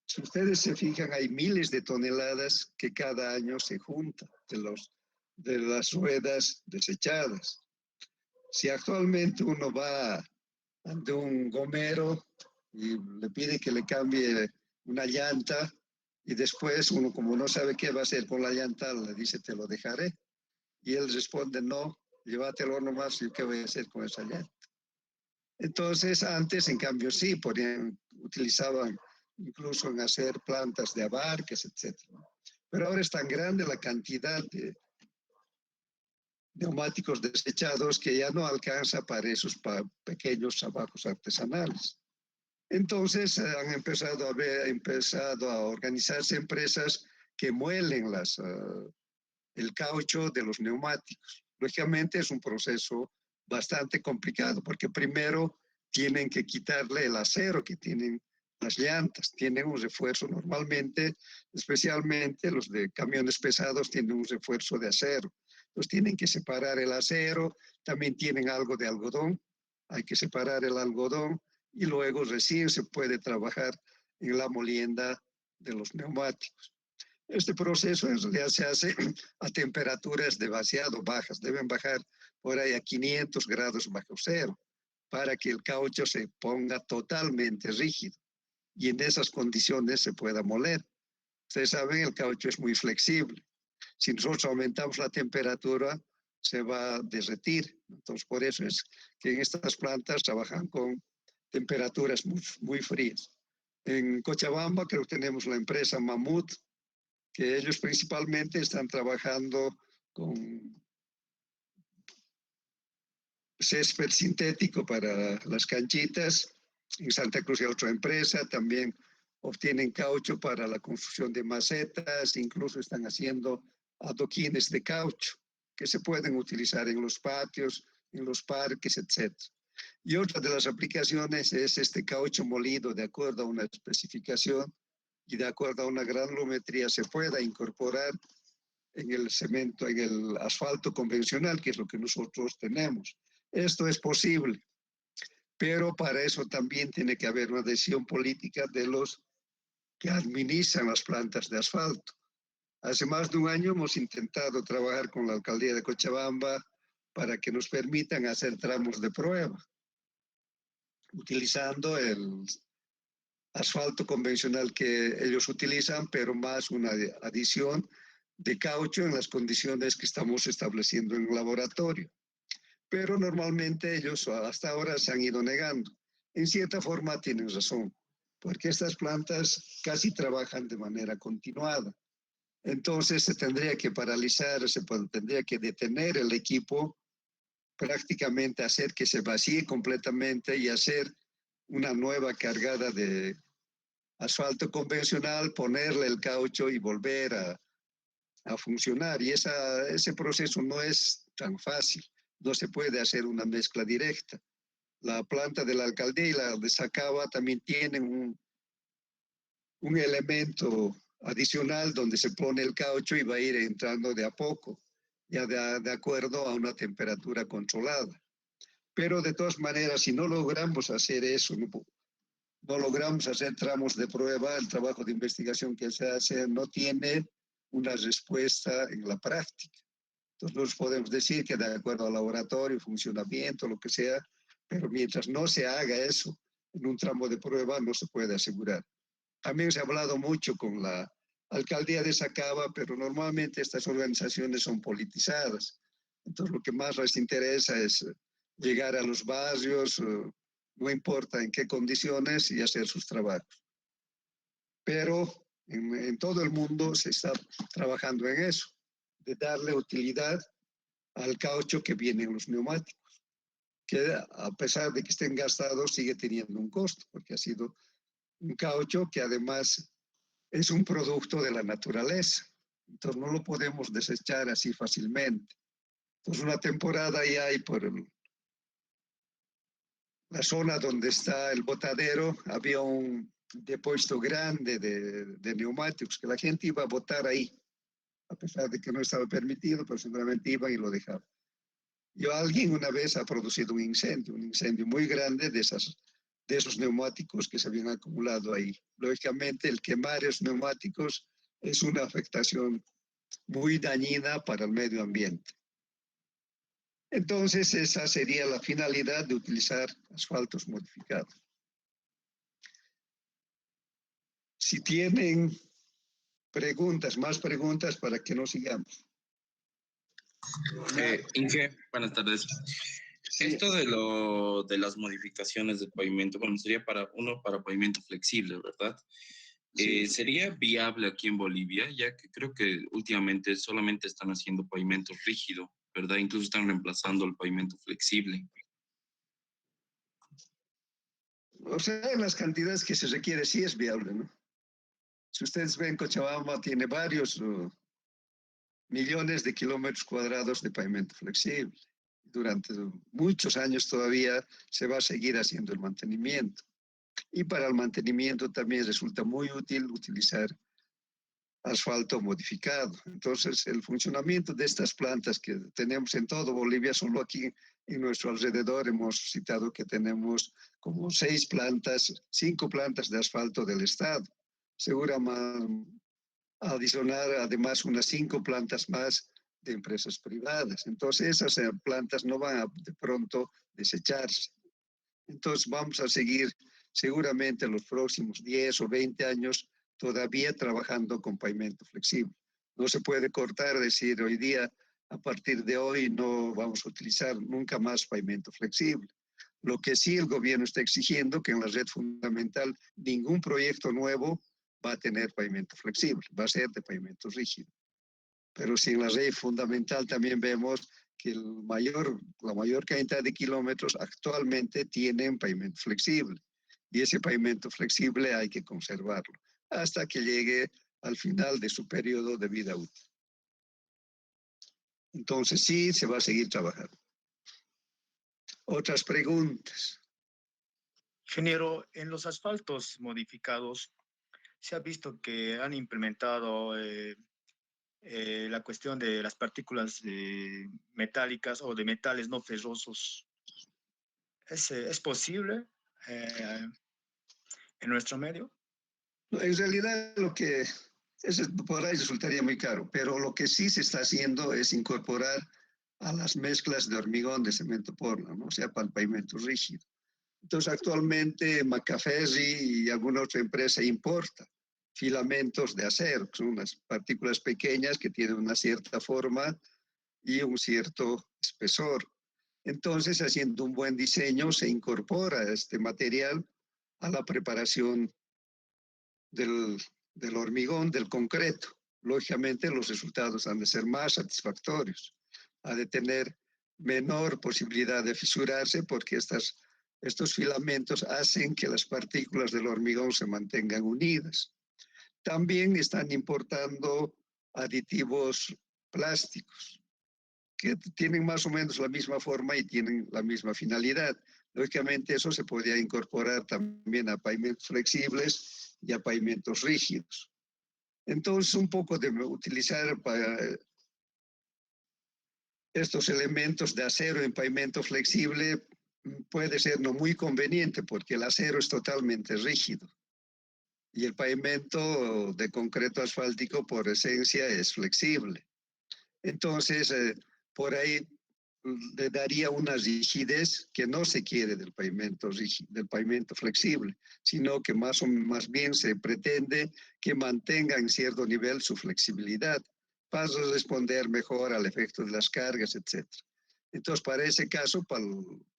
S1: Si ustedes se fijan, hay miles de toneladas que cada año se juntan de las ruedas desechadas. Si actualmente uno va ante un gomero y le pide que le cambie una llanta y después uno, como no sabe qué va a hacer con la llanta, le dice, te lo dejaré. Y él responde, no, llévatelo nomás, ¿y qué voy a hacer con esa llanta? Entonces, antes, en cambio, sí, utilizaban incluso en hacer plantas de abarques, etc. Pero ahora es tan grande la cantidad de neumáticos desechados que ya no alcanza para esos pequeños trabajos artesanales. Entonces han empezado a organizarse empresas que muelen el caucho de los neumáticos. Lógicamente es un proceso bastante complicado porque primero tienen que quitarle el acero que tienen las llantas, tienen un refuerzo normalmente, especialmente los de camiones pesados tienen un refuerzo de acero. Entonces tienen que separar el acero, también tienen algo de algodón, hay que separar el algodón y luego recién se puede trabajar en la molienda de los neumáticos. Este proceso en realidad se hace a temperaturas demasiado bajas, deben bajar por ahí a 500 grados bajo cero para que el caucho se ponga totalmente rígido y en esas condiciones se pueda moler. Ustedes saben, el caucho es muy flexible. Si nosotros aumentamos la temperatura, se va a derretir. Entonces, por eso es que en estas plantas trabajan con temperaturas muy frías. En Cochabamba creo que tenemos la empresa Mamut, que ellos principalmente están trabajando con césped sintético para las canchitas. En Santa Cruz hay otra empresa, también obtienen caucho para la construcción de macetas, incluso están haciendo adoquines de caucho que se pueden utilizar en los patios, en los parques, etc. Y otra de las aplicaciones es este caucho molido de acuerdo a una especificación y de acuerdo a una granulometría se pueda incorporar en el cemento, en el asfalto convencional, que es lo que nosotros tenemos. Esto es posible, pero para eso también tiene que haber una decisión política de los que administran las plantas de asfalto. Hace más de un año hemos intentado trabajar con la alcaldía de Cochabamba para que nos permitan hacer tramos de prueba, utilizando el asfalto convencional que ellos utilizan, pero más una adición de caucho en las condiciones que estamos estableciendo en el laboratorio. Pero normalmente ellos hasta ahora se han ido negando. En cierta forma tienen razón, porque estas plantas casi trabajan de manera continuada. Entonces se tendría que paralizar, tendría que detener el equipo, prácticamente hacer que se vacíe completamente y hacer una nueva cargada de asfalto convencional, ponerle el caucho y volver a funcionar. Y ese proceso no es tan fácil, no se puede hacer una mezcla directa. La planta de la alcaldía y la de Sacaba también tienen un elemento adicional donde se pone el caucho y va a ir entrando de a poco, ya de acuerdo a una temperatura controlada. Pero de todas maneras, si no logramos hacer eso, no logramos hacer tramos de prueba, el trabajo de investigación que se hace no tiene una respuesta en la práctica. Entonces, nos podemos decir que de acuerdo al laboratorio, funcionamiento, lo que sea, pero mientras no se haga eso en un tramo de prueba, no se puede asegurar. También se ha hablado mucho con la alcaldía de Sacaba, pero normalmente estas organizaciones son politizadas. Entonces, lo que más les interesa es llegar a los barrios, no importa en qué condiciones, y hacer sus trabajos. Pero en todo el mundo se está trabajando en eso, de darle utilidad al caucho que viene en los neumáticos, que a pesar de que estén gastados, sigue teniendo un costo, porque ha sido un caucho que además es un producto de la naturaleza. Entonces no lo podemos desechar así fácilmente. Entonces, una temporada ya hay por la zona donde está el botadero, había un depósito grande de neumáticos que la gente iba a botar ahí, a pesar de que no estaba permitido, pero seguramente iban y lo dejaban. Y alguien una vez ha producido un incendio muy grande de esos neumáticos que se habían acumulado ahí. Lógicamente, el quemar esos neumáticos es una afectación muy dañina para el medio ambiente. Entonces, esa sería la finalidad de utilizar asfaltos modificados. Si tienen preguntas, más preguntas para que no sigamos.
S4: Inge, buenas tardes.
S1: Sí.
S4: Esto de las modificaciones de pavimento, bueno, sería para pavimento flexible, ¿verdad?
S1: Sí.
S4: ¿Sería viable aquí en Bolivia? Ya que creo que últimamente solamente están haciendo pavimento rígido, ¿verdad? Incluso están reemplazando el pavimento flexible.
S1: O sea, en las cantidades que se requiere sí es viable, ¿no? Si ustedes ven, Cochabamba tiene varios millones de kilómetros cuadrados de pavimento flexible. Durante muchos años todavía se va a seguir haciendo el mantenimiento. Y para el mantenimiento también resulta muy útil utilizar asfalto modificado. Entonces, el funcionamiento de estas plantas que tenemos en todo Bolivia, solo aquí en nuestro alrededor hemos citado que tenemos como 5 plantas de asfalto del Estado. Seguramente adicionar además unas 5 plantas más de empresas privadas. Entonces, esas plantas no van a de pronto desecharse. Entonces, vamos a seguir seguramente los próximos 10 o 20 años todavía trabajando con pavimento flexible. No se puede cortar, decir hoy día, a partir de hoy no vamos a utilizar nunca más pavimento flexible. Lo que sí el gobierno está exigiendo que en la red fundamental ningún proyecto nuevo va a tener pavimento flexible, va a ser de pavimento rígido. Pero si en la red fundamental también vemos que la mayor cantidad de kilómetros actualmente tienen pavimento flexible. Y ese pavimento flexible hay que conservarlo hasta que llegue al final de su periodo de vida útil. Entonces sí, se va a seguir trabajando. Otras preguntas.
S3: Ingeniero, en los asfaltos modificados se ha visto que han implementado la cuestión de las partículas metálicas o de metales no ferrosos. ¿Es posible en nuestro medio?
S1: En realidad eso por ahí resultaría muy caro, pero lo que sí se está haciendo es incorporar a las mezclas de hormigón de cemento Portland, ¿no? O sea, para el pavimento rígido. Entonces, actualmente Macaferri y alguna otra empresa importa filamentos de acero, que son unas partículas pequeñas que tienen una cierta forma y un cierto espesor. Entonces, haciendo un buen diseño, se incorpora este material a la preparación del hormigón, del concreto. Lógicamente, los resultados han de ser más satisfactorios, ha de tener menor posibilidad de fisurarse porque estos filamentos hacen que las partículas del hormigón se mantengan unidas. También están importando aditivos plásticos que tienen más o menos la misma forma y tienen la misma finalidad. Lógicamente eso se podría incorporar también a pavimentos flexibles y a pavimentos rígidos. Entonces, un poco de utilizar estos elementos de acero en pavimento flexible puede ser no muy conveniente porque el acero es totalmente rígido y el pavimento de concreto asfáltico por esencia es flexible. Entonces, por ahí le daría una rigidez que no se quiere del pavimento rígido, del pavimento flexible, sino que más bien se pretende que mantenga en cierto nivel su flexibilidad para responder mejor al efecto de las cargas, etc. Entonces, para ese caso, para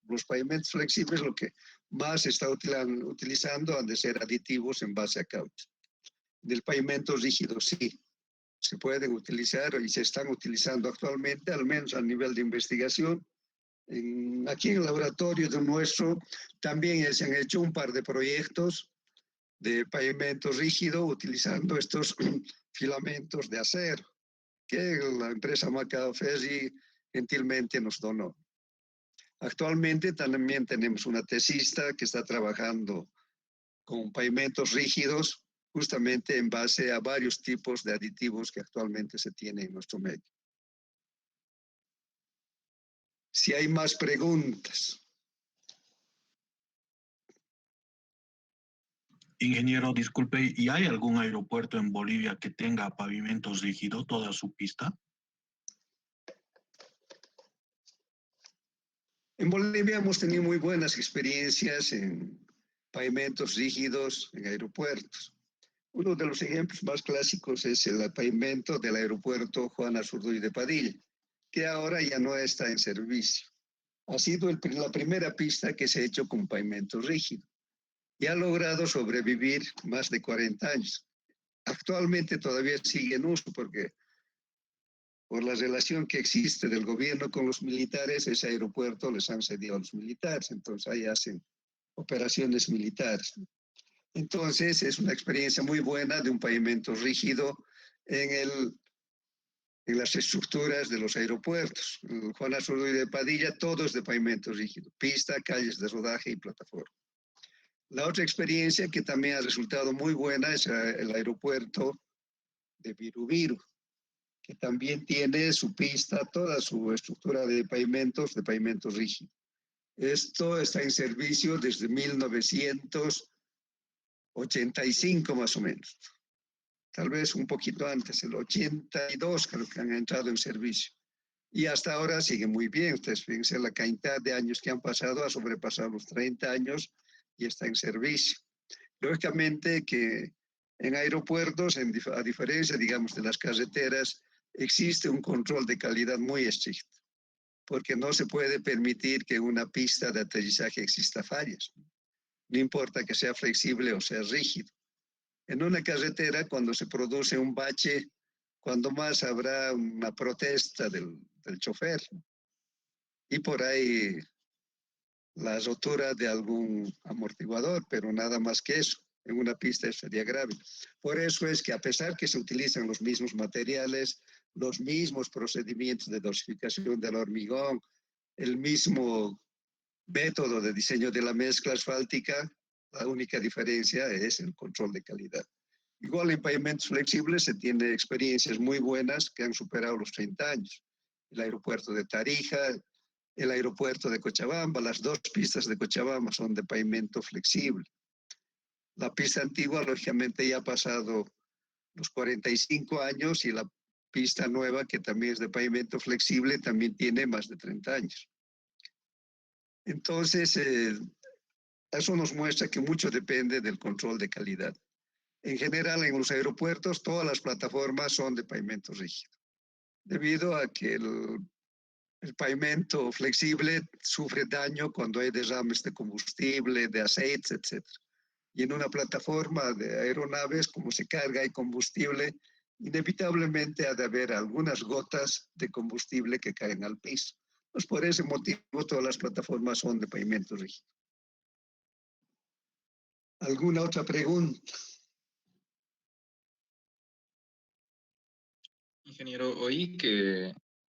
S1: los pavimentos flexibles, lo que más se está utilizando han de ser aditivos en base a caucho. Del pavimento rígido, sí, se pueden utilizar y se están utilizando actualmente, al menos a nivel de investigación. Aquí en el laboratorio de nuestro también se han hecho un par de proyectos de pavimento rígido utilizando estos filamentos de acero, que la empresa Macaferri gentilmente nos donó. Actualmente también tenemos una tesista que está trabajando con pavimentos rígidos, justamente en base a varios tipos de aditivos que actualmente se tienen en nuestro medio. Si hay más preguntas.
S2: Ingeniero, disculpe, ¿y hay algún aeropuerto en Bolivia que tenga pavimentos rígidos toda su pista?
S1: En Bolivia hemos tenido muy buenas experiencias en pavimentos rígidos en aeropuertos. Uno de los ejemplos más clásicos es el pavimento del aeropuerto Juan Azurduy de Padilla, que ahora ya no está en servicio. Ha sido la primera pista que se ha hecho con pavimento rígido y ha logrado sobrevivir más de 40 años. Actualmente todavía sigue en uso porque por la relación que existe del gobierno con los militares, ese aeropuerto les han cedido a los militares, entonces ahí hacen operaciones militares. Entonces es una experiencia muy buena de un pavimento rígido en las estructuras de los aeropuertos. El Juan Azurduy de Padilla, todo es de pavimento rígido, pista, calles de rodaje y plataforma. La otra experiencia que también ha resultado muy buena es el aeropuerto de Viru, que también tiene su pista, toda su estructura de pavimento rígido. Esto está en servicio desde 1985 más o menos. Tal vez un poquito antes, el 82 creo que han entrado en servicio. Y hasta ahora sigue muy bien. Ustedes fíjense la cantidad de años que han pasado, ha sobrepasado los 30 años y está en servicio. Lógicamente que en aeropuertos, a diferencia, digamos, de las carreteras, existe un control de calidad muy estricto, porque no se puede permitir que en una pista de aterrizaje exista fallas. No importa que sea flexible o sea rígido. En una carretera, cuando se produce un bache, cuando más habrá una protesta del chofer y por ahí la rotura de algún amortiguador, pero nada más que eso. En una pista sería grave. Por eso es que a pesar que se utilizan los mismos materiales, los mismos procedimientos de dosificación del hormigón, el mismo método de diseño de la mezcla asfáltica, la única diferencia es el control de calidad. Igual en pavimentos flexibles se tiene experiencias muy buenas que han superado los 30 años. El aeropuerto de Tarija, el aeropuerto de Cochabamba, las dos pistas de Cochabamba son de pavimento flexible. La pista antigua, lógicamente, ya ha pasado los 45 años y la pista nueva, que también es de pavimento flexible, también tiene más de 30 años. Entonces, eso nos muestra que mucho depende del control de calidad. En general, en los aeropuertos, todas las plataformas son de pavimento rígido, debido a que el pavimento flexible sufre daño cuando hay derrames de combustible, de aceites, etc. Y en una plataforma de aeronaves, como se carga y combustible, inevitablemente ha de haber algunas gotas de combustible que caen al piso. Pues por ese motivo todas las plataformas son de pavimento rígido. ¿Alguna otra pregunta?
S5: Ingeniero, oí que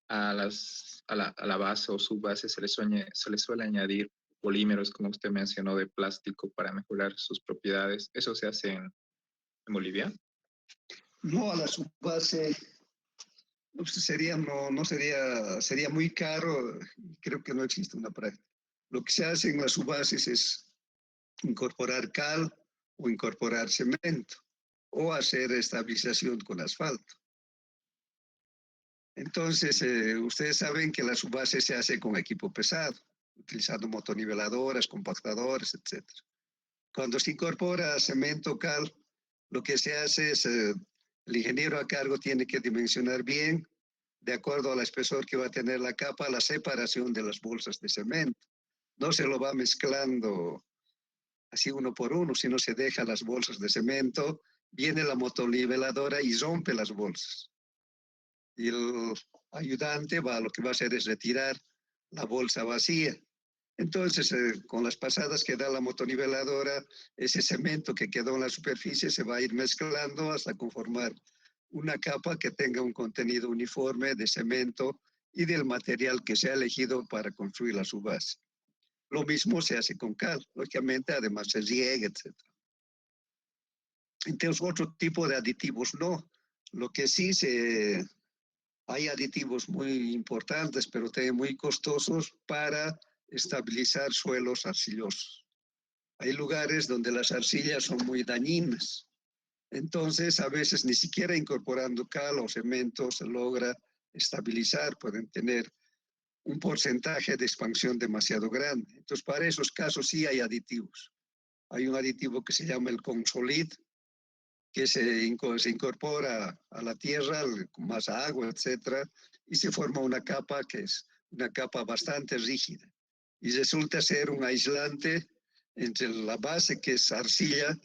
S5: a la base o subbase se le suele añadir polímeros, como usted mencionó, de plástico para mejorar sus propiedades. ¿Eso se hace en Bolivia?
S1: No, a la subbase sería muy caro. Creo que no existe una práctica. Lo que se hace en las subbases es incorporar cal o incorporar cemento o hacer estabilización con asfalto. Entonces, ustedes saben que la subbase se hace con equipo pesado, utilizando motoniveladoras, compactadores, etc. Cuando se incorpora cemento, cal, lo que se hace es, el ingeniero a cargo tiene que dimensionar bien, de acuerdo al espesor que va a tener la capa, la separación de las bolsas de cemento. No se lo va mezclando así uno por uno, sino se deja las bolsas de cemento, viene la motoniveladora y rompe las bolsas. Y el ayudante lo que va a hacer es retirar la bolsa vacía. Entonces, con las pasadas que da la motoniveladora, ese cemento que quedó en la superficie se va a ir mezclando hasta conformar una capa que tenga un contenido uniforme de cemento y del material que se ha elegido para construir la subbase. Lo mismo se hace con cal, lógicamente, además se riega, etc. Entonces, otro tipo de aditivos no. Lo que sí hay aditivos muy importantes, pero también muy costosos para estabilizar suelos arcillosos. Hay lugares donde las arcillas son muy dañinas. Entonces, a veces ni siquiera incorporando cal o cemento se logra estabilizar, pueden tener un porcentaje de expansión demasiado grande. Entonces, para esos casos sí hay aditivos. Hay un aditivo que se llama el Consolid, que se incorpora a la tierra con más agua, etcétera, y se forma una capa que es una capa bastante rígida. Y resulta ser un aislante entre la base, que es arcilla,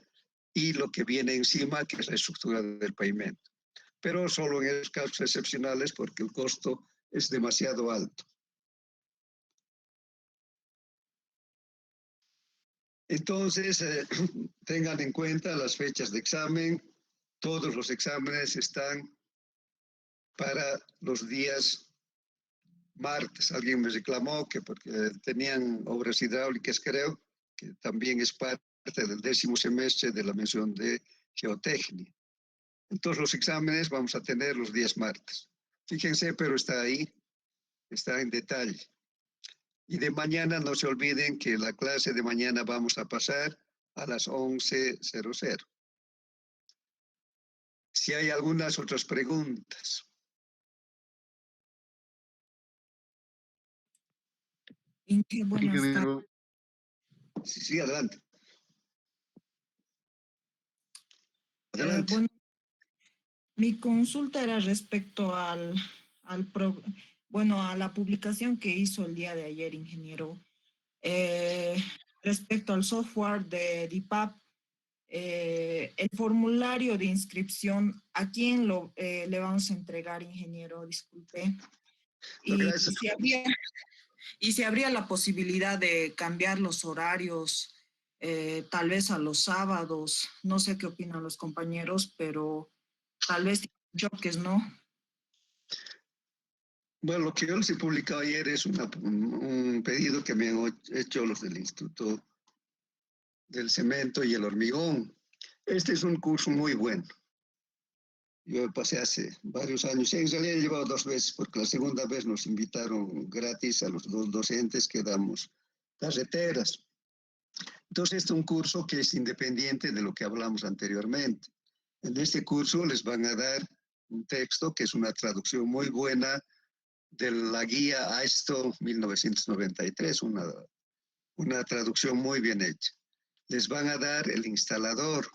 S1: y lo que viene encima, que es la estructura del pavimento. Pero solo en esos casos excepcionales, porque el costo es demasiado alto. Entonces, tengan en cuenta las fechas de examen. Todos los exámenes están para los días martes. Alguien me reclamó que porque tenían obras hidráulicas, creo, que también es parte del 10º semestre de la mención de geotecnia. Entonces, los exámenes vamos a tener los días martes. Fíjense, pero está ahí, está en detalle. Y de mañana no se olviden que la clase de mañana vamos a pasar a las 11:00. Si hay algunas otras preguntas.
S6: Buenas tardes.
S7: Ingeniero,
S1: Sí, adelante. Adelante.
S6: Bueno, mi consulta era respecto a la publicación que hizo el día de ayer, ingeniero, respecto al software de DIPAP, el formulario de inscripción, ¿a quién le vamos a entregar, ingeniero? Disculpe.
S1: Gracias.
S6: Y si habría la posibilidad de cambiar los horarios, tal vez a los sábados, no sé qué opinan los compañeros, pero tal vez choques, ¿no?
S1: Bueno, lo que yo les he publicado ayer es un pedido que me han hecho los del Instituto del Cemento y el Hormigón. Este es un curso muy bueno. Yo pasé hace varios años, en realidad he llevado 2 veces, porque la segunda vez nos invitaron gratis a los 2 docentes que damos carreteras. Entonces, este es un curso que es independiente de lo que hablamos anteriormente. En este curso les van a dar un texto que es una traducción muy buena de la guía AESTO 1993, una traducción muy bien hecha. Les van a dar el instalador,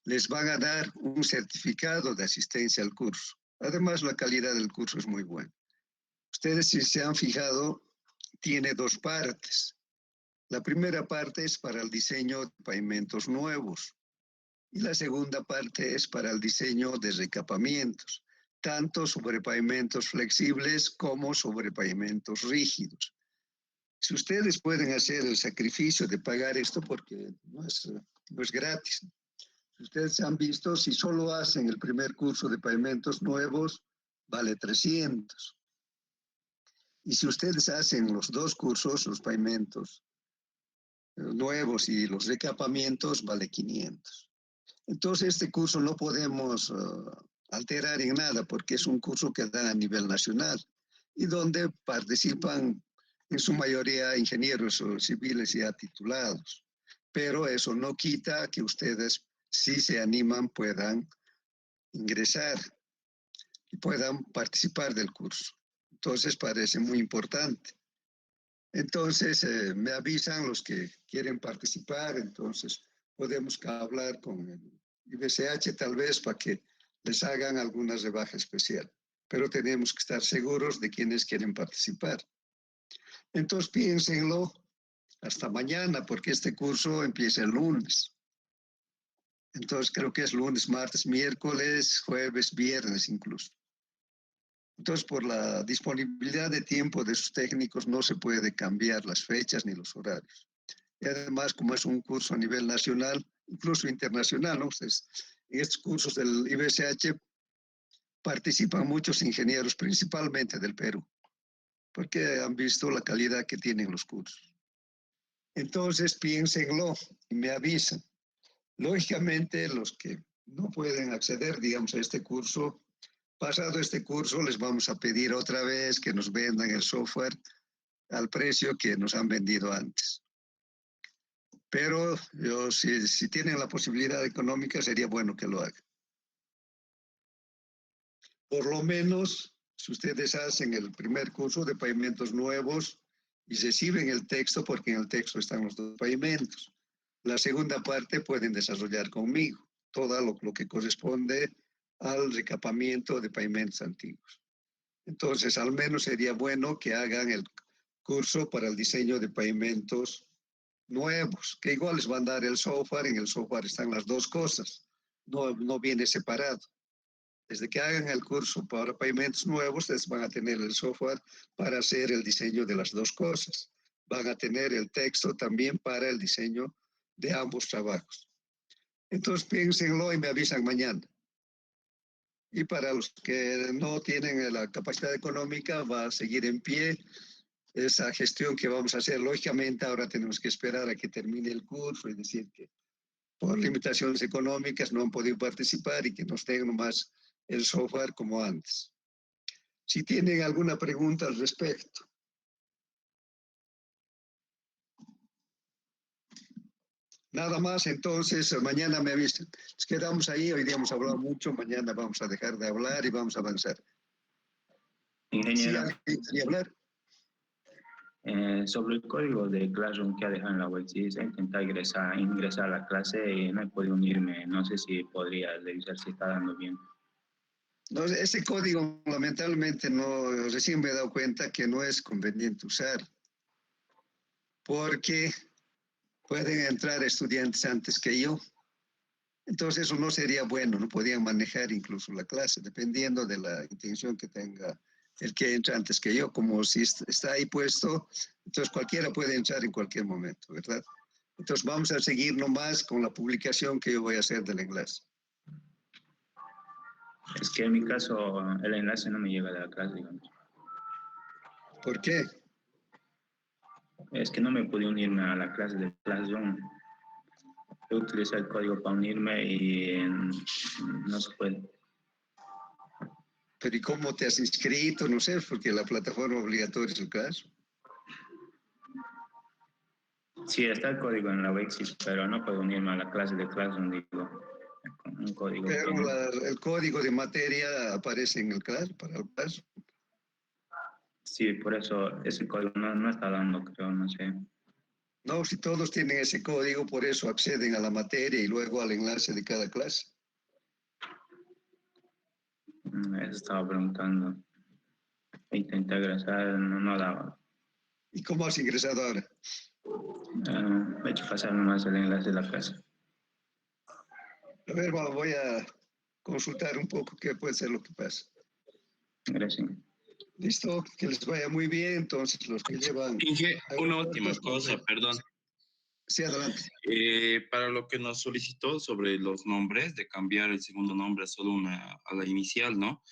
S1: les van a dar un certificado de asistencia al curso. Además, la calidad del curso es muy buena. Ustedes, si se han fijado, tiene 2 partes. La primera parte es para el diseño de pavimentos nuevos y la segunda parte es para el diseño de recapamientos, tanto sobre pavimentos flexibles como sobre pavimentos rígidos. Si ustedes pueden hacer el sacrificio de pagar esto, porque no es gratis. Si ustedes han visto, si solo hacen el primer curso de pavimentos nuevos, vale 300. Y si ustedes hacen los 2 cursos, los pavimentos nuevos y los recapamientos, vale 500. Entonces, este curso no podemos alterar en nada, porque es un curso que da a nivel nacional y donde participan en su mayoría ingenieros civiles ya titulados. Pero eso no quita que ustedes, si se animan, puedan ingresar y puedan participar del curso. Entonces, parece muy importante. Entonces, me avisan los que quieren participar, entonces podemos hablar con el IBCH tal vez para que les hagan alguna rebaja especial, pero tenemos que estar seguros de quienes quieren participar. Entonces, piénsenlo hasta mañana, porque este curso empieza el lunes. Entonces, creo que es lunes, martes, miércoles, jueves, viernes incluso. Entonces, por la disponibilidad de tiempo de sus técnicos, no se puede cambiar las fechas ni los horarios. Y además, como es un curso a nivel nacional, incluso internacional, ¿no? Ustedes, en estos cursos del IBCH participan muchos ingenieros, principalmente del Perú, porque han visto la calidad que tienen los cursos. Entonces, piénsenlo y me avisan. Lógicamente, los que no pueden acceder, digamos, a este curso, pasado este curso, les vamos a pedir otra vez que nos vendan el software al precio que nos han vendido antes. Pero si tienen la posibilidad económica, sería bueno que lo hagan. Por lo menos, si ustedes hacen el primer curso de pavimentos nuevos y reciben el texto, porque en el texto están los dos pavimentos. La segunda parte pueden desarrollar conmigo, todo lo que corresponde al recapamiento de pavimentos antiguos. Entonces, al menos sería bueno que hagan el curso para el diseño de pavimentos nuevos, que igual les van a dar el software, en el software están las dos cosas, no viene separado. Desde que hagan el curso para pavimentos nuevos, ustedes van a tener el software para hacer el diseño de las dos cosas. Van a tener el texto también para el diseño de ambos trabajos. Entonces piénsenlo y me avisan mañana. Y para los que no tienen la capacidad económica, va a seguir en pie esa gestión que vamos a hacer. Lógicamente ahora tenemos que esperar a que termine el curso y decir que por limitaciones económicas no han podido participar y que nos den nomás el software como antes. Si tienen alguna pregunta al respecto. Nada más, entonces, mañana me avisan. Nos quedamos ahí, hoy día hemos hablado mucho, mañana vamos a dejar de hablar y vamos a avanzar.
S7: Ingeniero,
S1: ¿Sí, alguien quería hablar?
S7: sobre el código de Classroom que ha dejado en la web, sí, intenté ingresar a la clase y no he podido unirme. No sé si podría revisar si está dando bien.
S1: No, ese código, lamentablemente, recién me he dado cuenta que no es conveniente usar, porque pueden entrar estudiantes antes que yo. Entonces eso no sería bueno, no podían manejar incluso la clase, dependiendo de la intención que tenga el que entra antes que yo. Como si está ahí puesto, entonces cualquiera puede entrar en cualquier momento, ¿verdad? Entonces vamos a seguir nomás con la publicación que yo voy a hacer del enlace.
S7: Es que en mi caso el enlace no me llega de la clase, digamos.
S1: ¿Por qué?
S7: Es que no me pude unirme a la clase de Classroom. Yo utilicé el código para unirme y no se puede.
S1: Pero ¿y cómo te has inscrito? No sé, porque la plataforma obligatoria es el caso.
S7: Sí, está el código en la Wexis, pero no puedo unirme a la clase de Classroom, digo, con un código.
S1: Pero el código de materia aparece en el caso, para el caso.
S7: Sí, por eso ese código no está dando, creo, no sé.
S1: No, si todos tienen ese código, por eso acceden a la materia y luego al enlace de cada clase.
S7: Eso estaba preguntando. Intenté ingresar, no daba.
S1: ¿Y cómo has ingresado ahora?
S7: Me he hecho pasar nomás el enlace de la clase.
S1: A ver, voy a consultar un poco qué puede ser lo que pasa.
S7: Gracias.
S1: Listo, que les vaya muy bien. Entonces, los que llevan...
S4: Inge, una última cosa, perdón.
S1: Sí, adelante.
S4: Para lo que nos solicitó sobre los nombres, de cambiar el segundo nombre a solo a la inicial, ¿no? No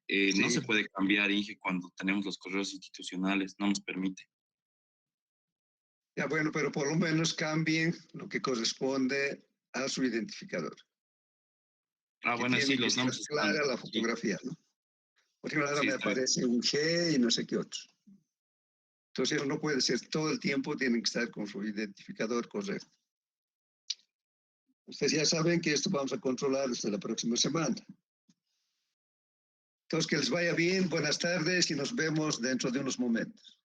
S1: Sí.
S4: se puede cambiar, Inge, cuando tenemos los correos institucionales, no nos permite.
S1: Ya, bueno, pero por lo menos cambien lo que corresponde a su identificador.
S4: Ah, bueno, sí, los nombres
S1: están clara
S4: están.
S1: la fotografía, ¿no? Por ejemplo, ahora
S4: Sí,
S1: me
S4: está bien.
S1: aparece un G y no sé qué otro. Entonces, eso no puede ser todo el tiempo, tienen que estar con su identificador correcto. Ustedes ya saben que esto vamos a controlar desde la próxima semana. Entonces, que les vaya bien, buenas tardes y nos vemos dentro de unos momentos.